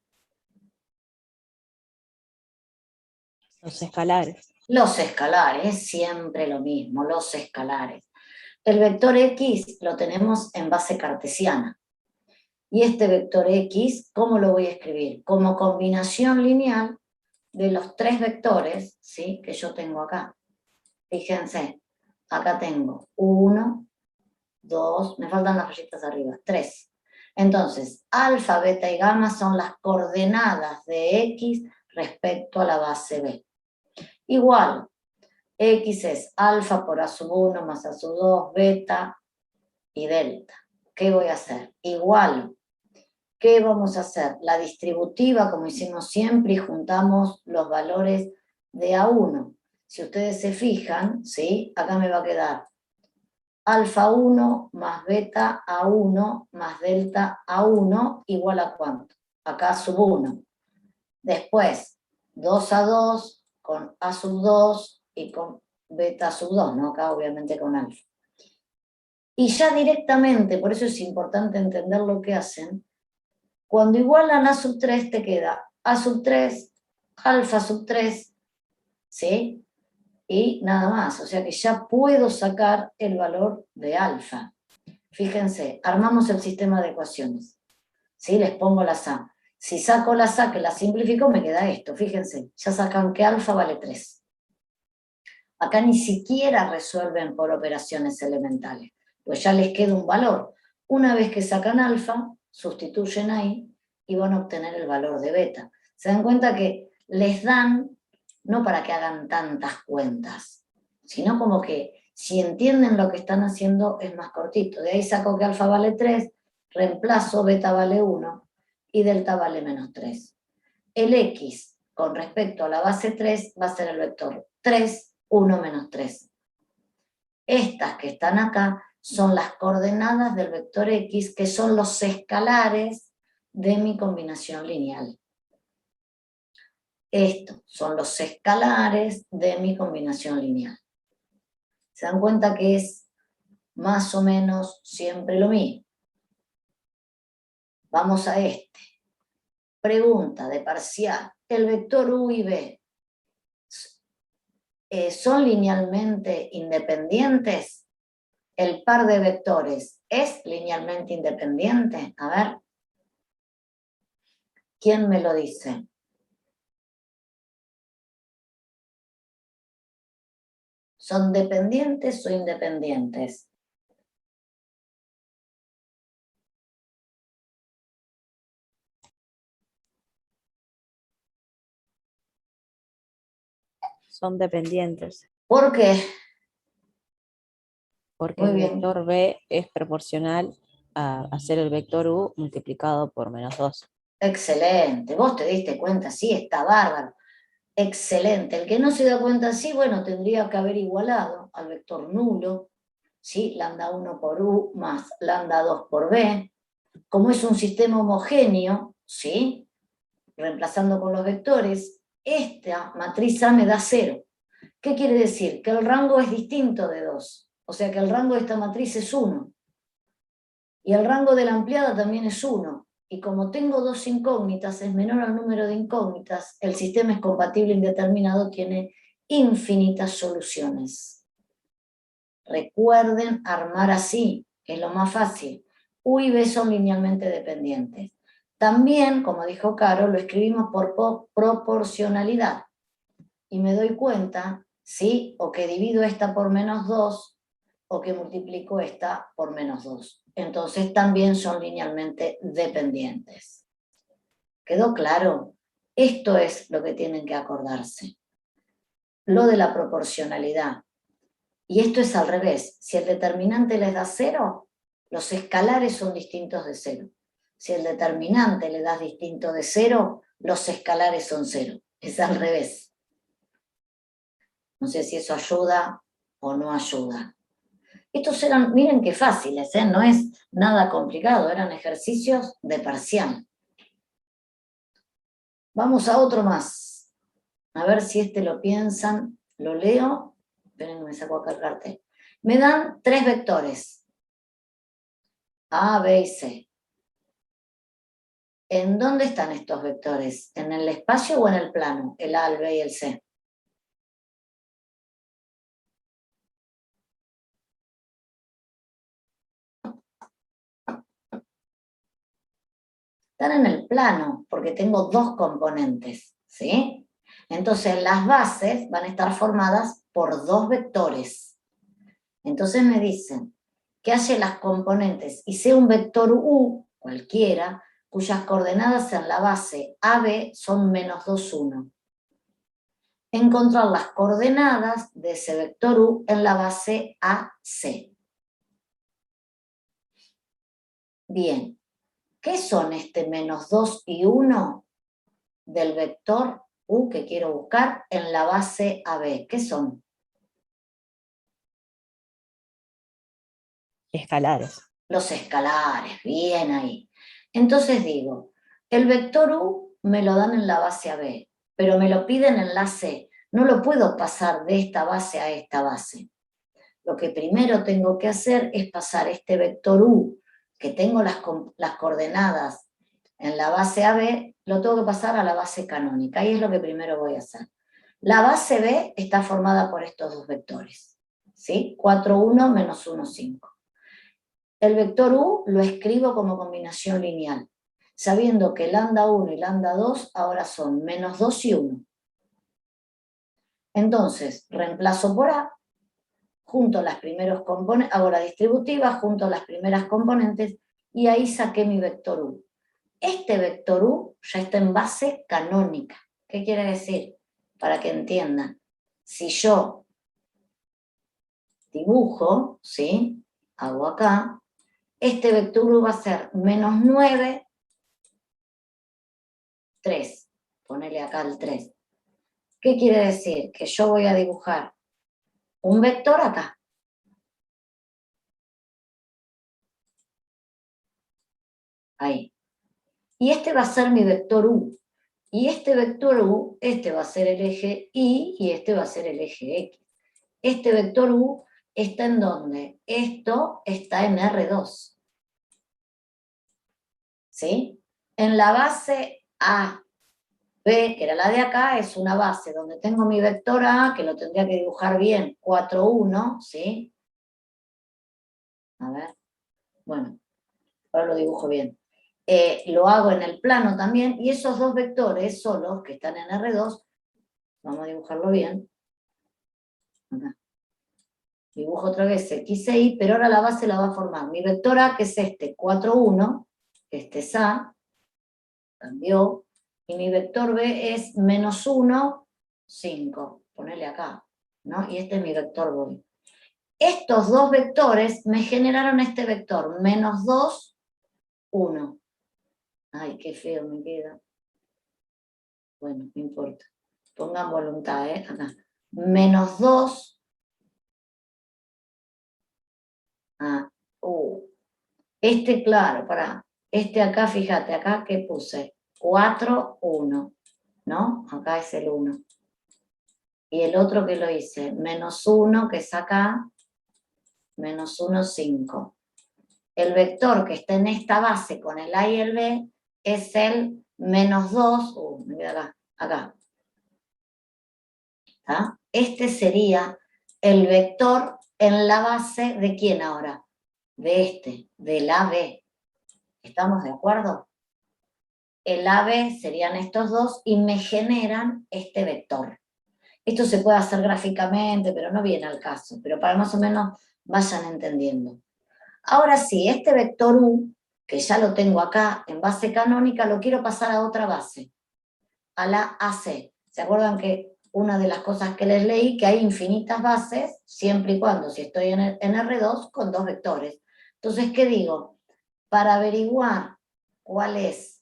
Los escalares. Los escalares, siempre lo mismo, los escalares. El vector X lo tenemos en base cartesiana. Y este vector X, ¿cómo lo voy a escribir? Como combinación lineal de los tres vectores, ¿sí?, que yo tengo acá. Fíjense, acá tengo 1, 2, me faltan las rayitas arriba, 3. Entonces, alfa, beta y gamma son las coordenadas de X respecto a la base B. Igual, X es alfa por A sub 1 más A sub 2, beta y delta. ¿Qué voy a hacer? Igual. ¿Qué vamos a hacer? La distributiva, como hicimos siempre, y juntamos los valores de A1. Si ustedes se fijan, ¿sí?, acá me va a quedar alfa 1 más beta A1 más delta A1 igual a ¿cuánto? Acá sub 1. Después, 2 a 2 con A sub 2 y con beta sub 2, ¿no? Acá obviamente con alfa. Y ya directamente, por eso es importante entender lo que hacen, cuando igualan A sub 3 te queda A sub 3, alfa sub 3, ¿sí? Y nada más, o sea que ya puedo sacar el valor de alfa. Fíjense, armamos el sistema de ecuaciones, ¿sí? Les pongo las A. Si saco las A, que las simplifico, me queda esto. Fíjense, ya sacan que alfa vale 3. Acá ni siquiera resuelven por operaciones elementales, pues ya les queda un valor. Una vez que sacan alfa, sustituyen ahí y van a obtener el valor de beta. Se dan cuenta que les dan, no para que hagan tantas cuentas, sino como que si entienden lo que están haciendo es más cortito. De ahí saco que alfa vale 3, reemplazo, beta vale 1 y delta vale menos 3. El X con respecto a la base 3 va a ser el vector 3, 1 menos 3. Estas que están acá son las coordenadas del vector X, que son los escalares de mi combinación lineal. Estos son los escalares de mi combinación lineal. ¿Se dan cuenta que es más o menos siempre lo mismo? Vamos a este. Pregunta de parcial. ¿El vector U y B son linealmente independientes? ¿El par de vectores es linealmente independiente? A ver. ¿Quién me lo dice? ¿Son dependientes o independientes? Son dependientes. ¿Por qué? Porque Muy el bien. vector B es proporcional a hacer el vector U multiplicado por menos 2. Excelente. Vos te diste cuenta, sí, está bárbaro. Excelente. El que no se da cuenta así, bueno, tendría que haber igualado al vector nulo, ¿sí? Lambda 1 por U más lambda 2 por B. Como es un sistema homogéneo, ¿sí?, reemplazando con los vectores, esta matriz A me da 0. ¿Qué quiere decir? Que el rango es distinto de 2. O sea que el rango de esta matriz es 1. Y el rango de la ampliada también es 1. Y como tengo dos incógnitas, es menor al número de incógnitas, el sistema es compatible indeterminado, tiene infinitas soluciones. Recuerden armar así, es lo más fácil. U y B son linealmente dependientes. También, como dijo Caro, lo escribimos por proporcionalidad. Y me doy cuenta, ¿sí?, o que divido esta por menos 2, o que multiplico esta por menos 2. Entonces también son linealmente dependientes. ¿Quedó claro? Esto es lo que tienen que acordarse. Lo de la proporcionalidad. Y esto es al revés. Si el determinante les da 0, los escalares son distintos de 0. Si el determinante le da distinto de 0, los escalares son 0. Es al revés. No sé si eso ayuda o no ayuda. Estos eran, miren qué fáciles, no es nada complicado, eran ejercicios de parcial. Vamos a otro más. A ver si este lo piensan. Lo leo. Esperen, me saco acá el cartel. Me dan 3 vectores. A, B y C. ¿En dónde están estos vectores? ¿En el espacio o en el plano? El A, el B y el C. Están en el plano, porque tengo dos componentes, ¿sí? Entonces las bases van a estar formadas por dos vectores. Entonces me dicen que halle las componentes y sea un vector U, cualquiera, cuyas coordenadas en la base AB son -2, 1. Encontrar las coordenadas de ese vector U en la base AC. Bien, ¿qué son este -2 y 1 del vector U que quiero buscar en la base AB? ¿Qué son? Escalares. Los escalares, bien ahí. Entonces digo, el vector U me lo dan en la base AB, pero me lo piden en la C. No lo puedo pasar de esta base a esta base. Lo que primero tengo que hacer es pasar este vector U, que tengo las coordenadas en la base AB, lo tengo que pasar a la base canónica, y es lo que primero voy a hacer. La base B está formada por estos dos vectores, ¿sí? 4, 1, menos 1, 5. El vector U lo escribo como combinación lineal, sabiendo que lambda 1 y lambda 2 ahora son -2 y 1. Entonces, reemplazo por A, junto las primeros componentes, hago la distributiva, junto las primeras componentes, y ahí saqué mi vector U. Este vector U ya está en base canónica. ¿Qué quiere decir? Para que entiendan. Si yo dibujo, ¿sí? Hago acá, este vector U va a ser -9, 3. Ponele acá el 3. ¿Qué quiere decir? Que yo voy a dibujar un vector acá. Ahí. Y este va a ser mi vector U. Y este vector U, este va a ser el eje Y y este va a ser el eje X. Este vector U está en ¿dónde? Esto está en R2. ¿Sí? En la base A, B, que era la de acá, es una base donde tengo mi vector A, que lo tendría que dibujar bien, 4, 1, ¿sí? A ver, bueno, ahora lo dibujo bien. Lo hago en el plano también, y esos dos vectores solos, que están en R2, vamos a dibujarlo bien. Acá. Dibujo otra vez X e Y, pero ahora la base la va a formar mi vector A, que es este, 4, 1, este es A, cambió, y mi vector B es -1, 5, ponele acá, ¿no? Y este es mi vector B. Estos dos vectores me generaron este vector, -2, 1. Ay, qué feo me queda. Bueno, no importa. Pongan voluntad, acá. -2. Este, claro, para este acá, fíjate, acá que puse 4, 1, ¿no? Acá es el 1. Y el otro que lo hice, -1, que es acá, -1, 5. El vector que está en esta base con el A y el B es el -2, me queda acá. ¿Está? Este sería el vector en la base de ¿quién ahora? De este, del AB. ¿Estamos de acuerdo? El AB serían estos dos y me generan este vector. Esto se puede hacer gráficamente, pero no viene al caso, pero para más o menos vayan entendiendo. Ahora sí, este vector U, que ya lo tengo acá en base canónica, lo quiero pasar a otra base, a la AC. ¿Se acuerdan que una de las cosas que les leí, que hay infinitas bases, siempre y cuando, si estoy en R2, con dos vectores? Entonces, ¿qué digo? Para averiguar cuál es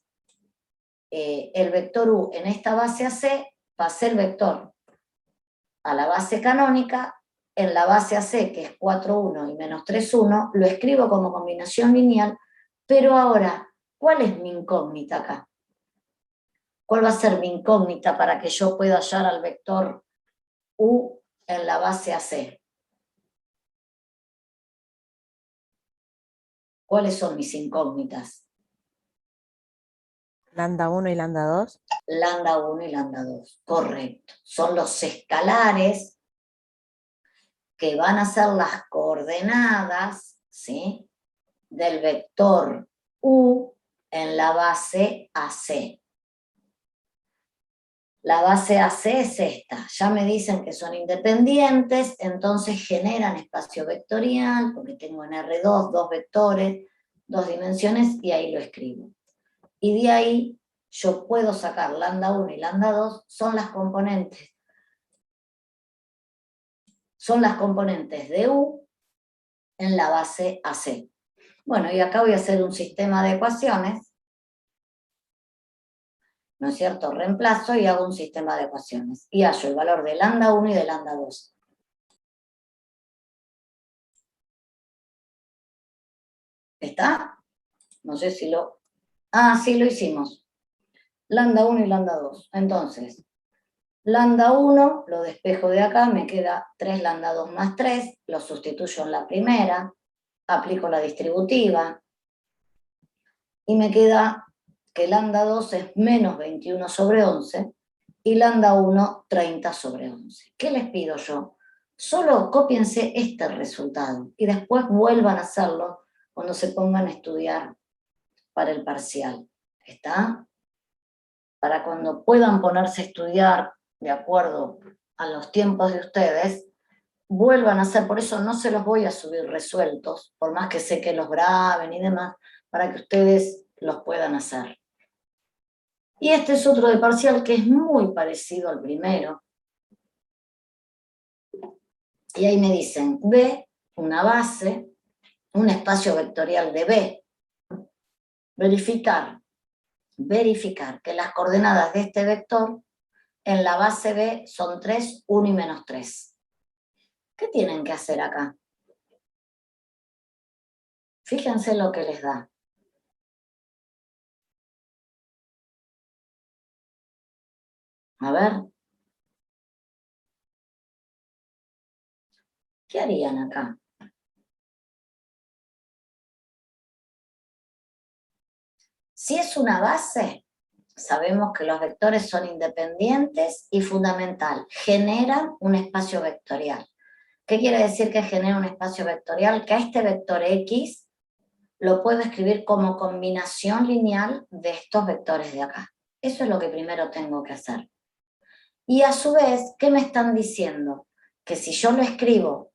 el vector U en esta base AC, pasé el vector a la base canónica, en la base AC, que es 4, 1 y -3, 1, lo escribo como combinación lineal, pero ahora, ¿cuál es mi incógnita acá? ¿Cuál va a ser mi incógnita para que yo pueda hallar al vector U en la base AC? ¿Cuáles son mis incógnitas? Lambda 1 y lambda 2. Lambda 1 y lambda 2, correcto. Son los escalares que van a ser las coordenadas, ¿sí?, del vector U en la base AC. La base AC es esta. Ya me dicen que son independientes, entonces generan espacio vectorial, porque tengo en R2 dos vectores, dos dimensiones, y ahí lo escribo. Y de ahí yo puedo sacar lambda 1 y lambda 2, son las componentes de U en la base AC. Bueno, y acá voy a hacer un sistema de ecuaciones, ¿no es cierto? Reemplazo y hago un sistema de ecuaciones. Y hallo el valor de lambda 1 y de lambda 2. ¿Está? No sé si lo... Ah, sí, lo hicimos. Lambda 1 y lambda 2. Entonces, lambda 1 lo despejo de acá, me queda 3 lambda 2 más 3, lo sustituyo en la primera, aplico la distributiva, y me queda que lambda 2 es menos 21 sobre 11, y lambda 1, 30 sobre 11. ¿Qué les pido yo? Solo cópiense este resultado, y después vuelvan a hacerlo cuando se pongan a estudiar para el parcial. ¿Está? Para cuando puedan ponerse a estudiar de acuerdo a los tiempos de ustedes, vuelvan a hacer, por eso no se los voy a subir resueltos, por más que sé que los graben y demás, para que ustedes los puedan hacer. Y este es otro de parcial que es muy parecido al primero. Y ahí me dicen, B, una base, un espacio vectorial de B. Verificar que las coordenadas de este vector en la base B son 3, 1 y menos 3. ¿Qué tienen que hacer acá? Fíjense lo que les da. A ver. ¿Qué harían acá? Si es una base, sabemos que los vectores son independientes y fundamental, generan un espacio vectorial. ¿Qué quiere decir que genera un espacio vectorial? Que a este vector X lo puedo escribir como combinación lineal de estos vectores de acá. Eso es lo que primero tengo que hacer. Y a su vez, ¿qué me están diciendo? Que si yo lo escribo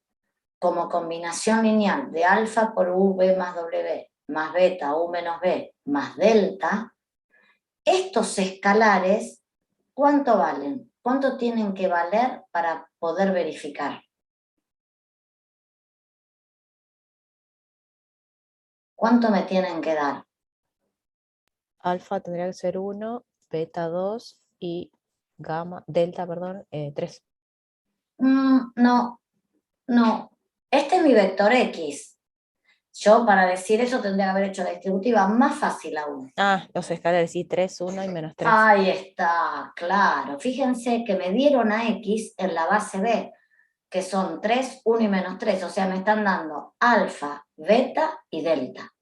como combinación lineal de alfa por u, b más w, más beta, u menos b, más delta, estos escalares, ¿cuánto valen? ¿Cuánto tienen que valer para poder verificar? ¿Cuánto me tienen que dar? Alfa tendría que ser 1, beta 2 y delta, perdón, 3. No. Este es mi vector X. Yo para decir eso tendría que haber hecho la distributiva más fácil aún. Ah, los escalares, sí, 3, 1 y menos 3. Ahí está, claro. Fíjense que me dieron a X en la base B, que son 3, 1 y menos 3. O sea, me están dando alfa, beta y delta.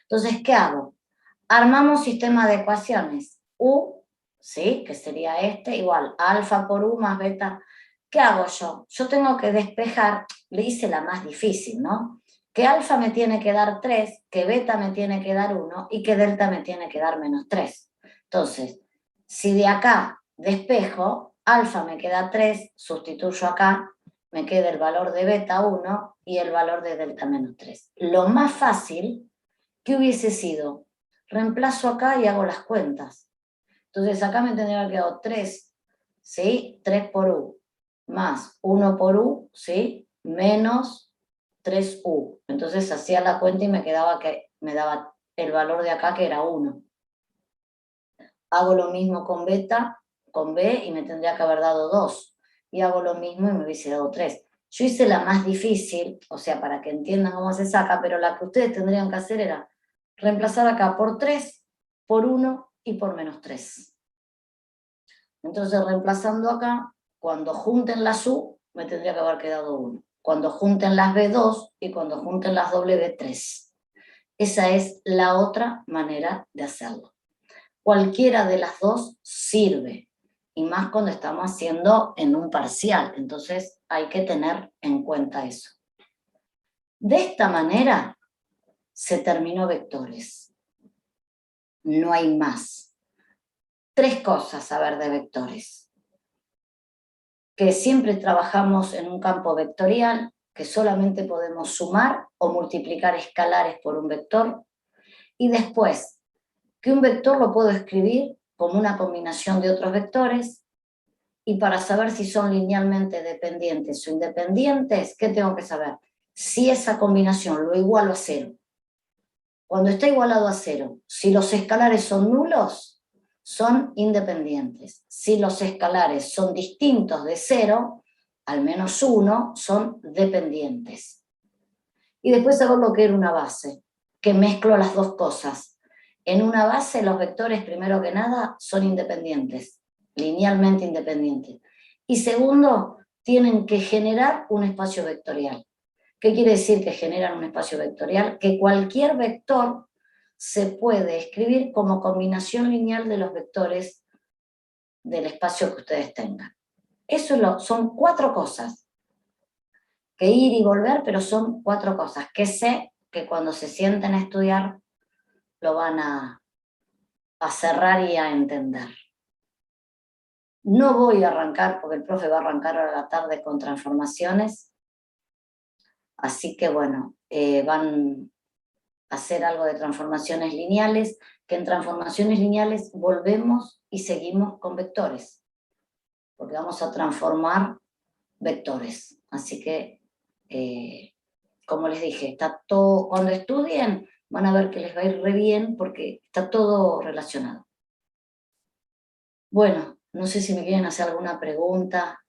Entonces, ¿qué hago? Armamos sistema de ecuaciones. U, ¿sí? Que sería este, igual alfa por U más beta. ¿Qué hago yo? Yo tengo que despejar, le hice la más difícil, ¿no? Que alfa me tiene que dar 3, que beta me tiene que dar 1 y que delta me tiene que dar menos 3. Entonces, si de acá despejo, alfa me queda 3, sustituyo acá, me queda el valor de beta 1 y el valor de delta menos 3. Lo más fácil que hubiese sido, reemplazo acá y hago las cuentas. Entonces acá me tendría que quedar 3, ¿sí? 3 por U, más 1 por U, ¿sí? Menos 3U. Entonces hacía la cuenta y me daba el valor de acá que era 1. Hago lo mismo con beta, con B, y me tendría que haber dado 2. Y hago lo mismo y me hubiese dado 3. Yo hice la más difícil, o sea, para que entiendan cómo se saca, pero la que ustedes tendrían que hacer era reemplazar acá por 3, por 1 y por menos 3. Entonces, reemplazando acá, cuando junten las U, me tendría que haber quedado 1. Cuando junten las B, 2, y cuando junten las W, 3. Esa es la otra manera de hacerlo. Cualquiera de las dos sirve, y más cuando estamos haciendo en un parcial, entonces hay que tener en cuenta eso. De esta manera se terminó vectores. no hay más. 3 cosas a ver de vectores. Que siempre trabajamos en un campo vectorial, que solamente podemos sumar o multiplicar escalares por un vector, y después, que un vector lo puedo escribir como una combinación de otros vectores, y para saber si son linealmente dependientes o independientes, ¿qué tengo que saber? Si esa combinación lo igualo a 0. Cuando está igualado a 0, si los escalares son nulos, son independientes. Si los escalares son distintos de 0, al menos 1, son dependientes. Y después hago lo que era una base, que mezclo las dos cosas. En una base los vectores, primero que nada, son independientes, linealmente independientes. Y segundo, tienen que generar un espacio vectorial. ¿Qué quiere decir que generan un espacio vectorial? Que cualquier vector se puede escribir como combinación lineal de los vectores del espacio que ustedes tengan. Eso son 4 cosas. Que ir y volver, pero son 4 cosas que sé que cuando se sienten a estudiar lo van a cerrar y a entender. No voy a arrancar, porque el profe va a arrancar a la tarde con transformaciones, así que bueno, van a hacer algo de transformaciones lineales, que en transformaciones lineales volvemos y seguimos con vectores, porque vamos a transformar vectores, así que como les dije, está todo, cuando estudien van a ver que les va a ir re bien porque está todo relacionado. Bueno, no sé si me quieren hacer alguna pregunta.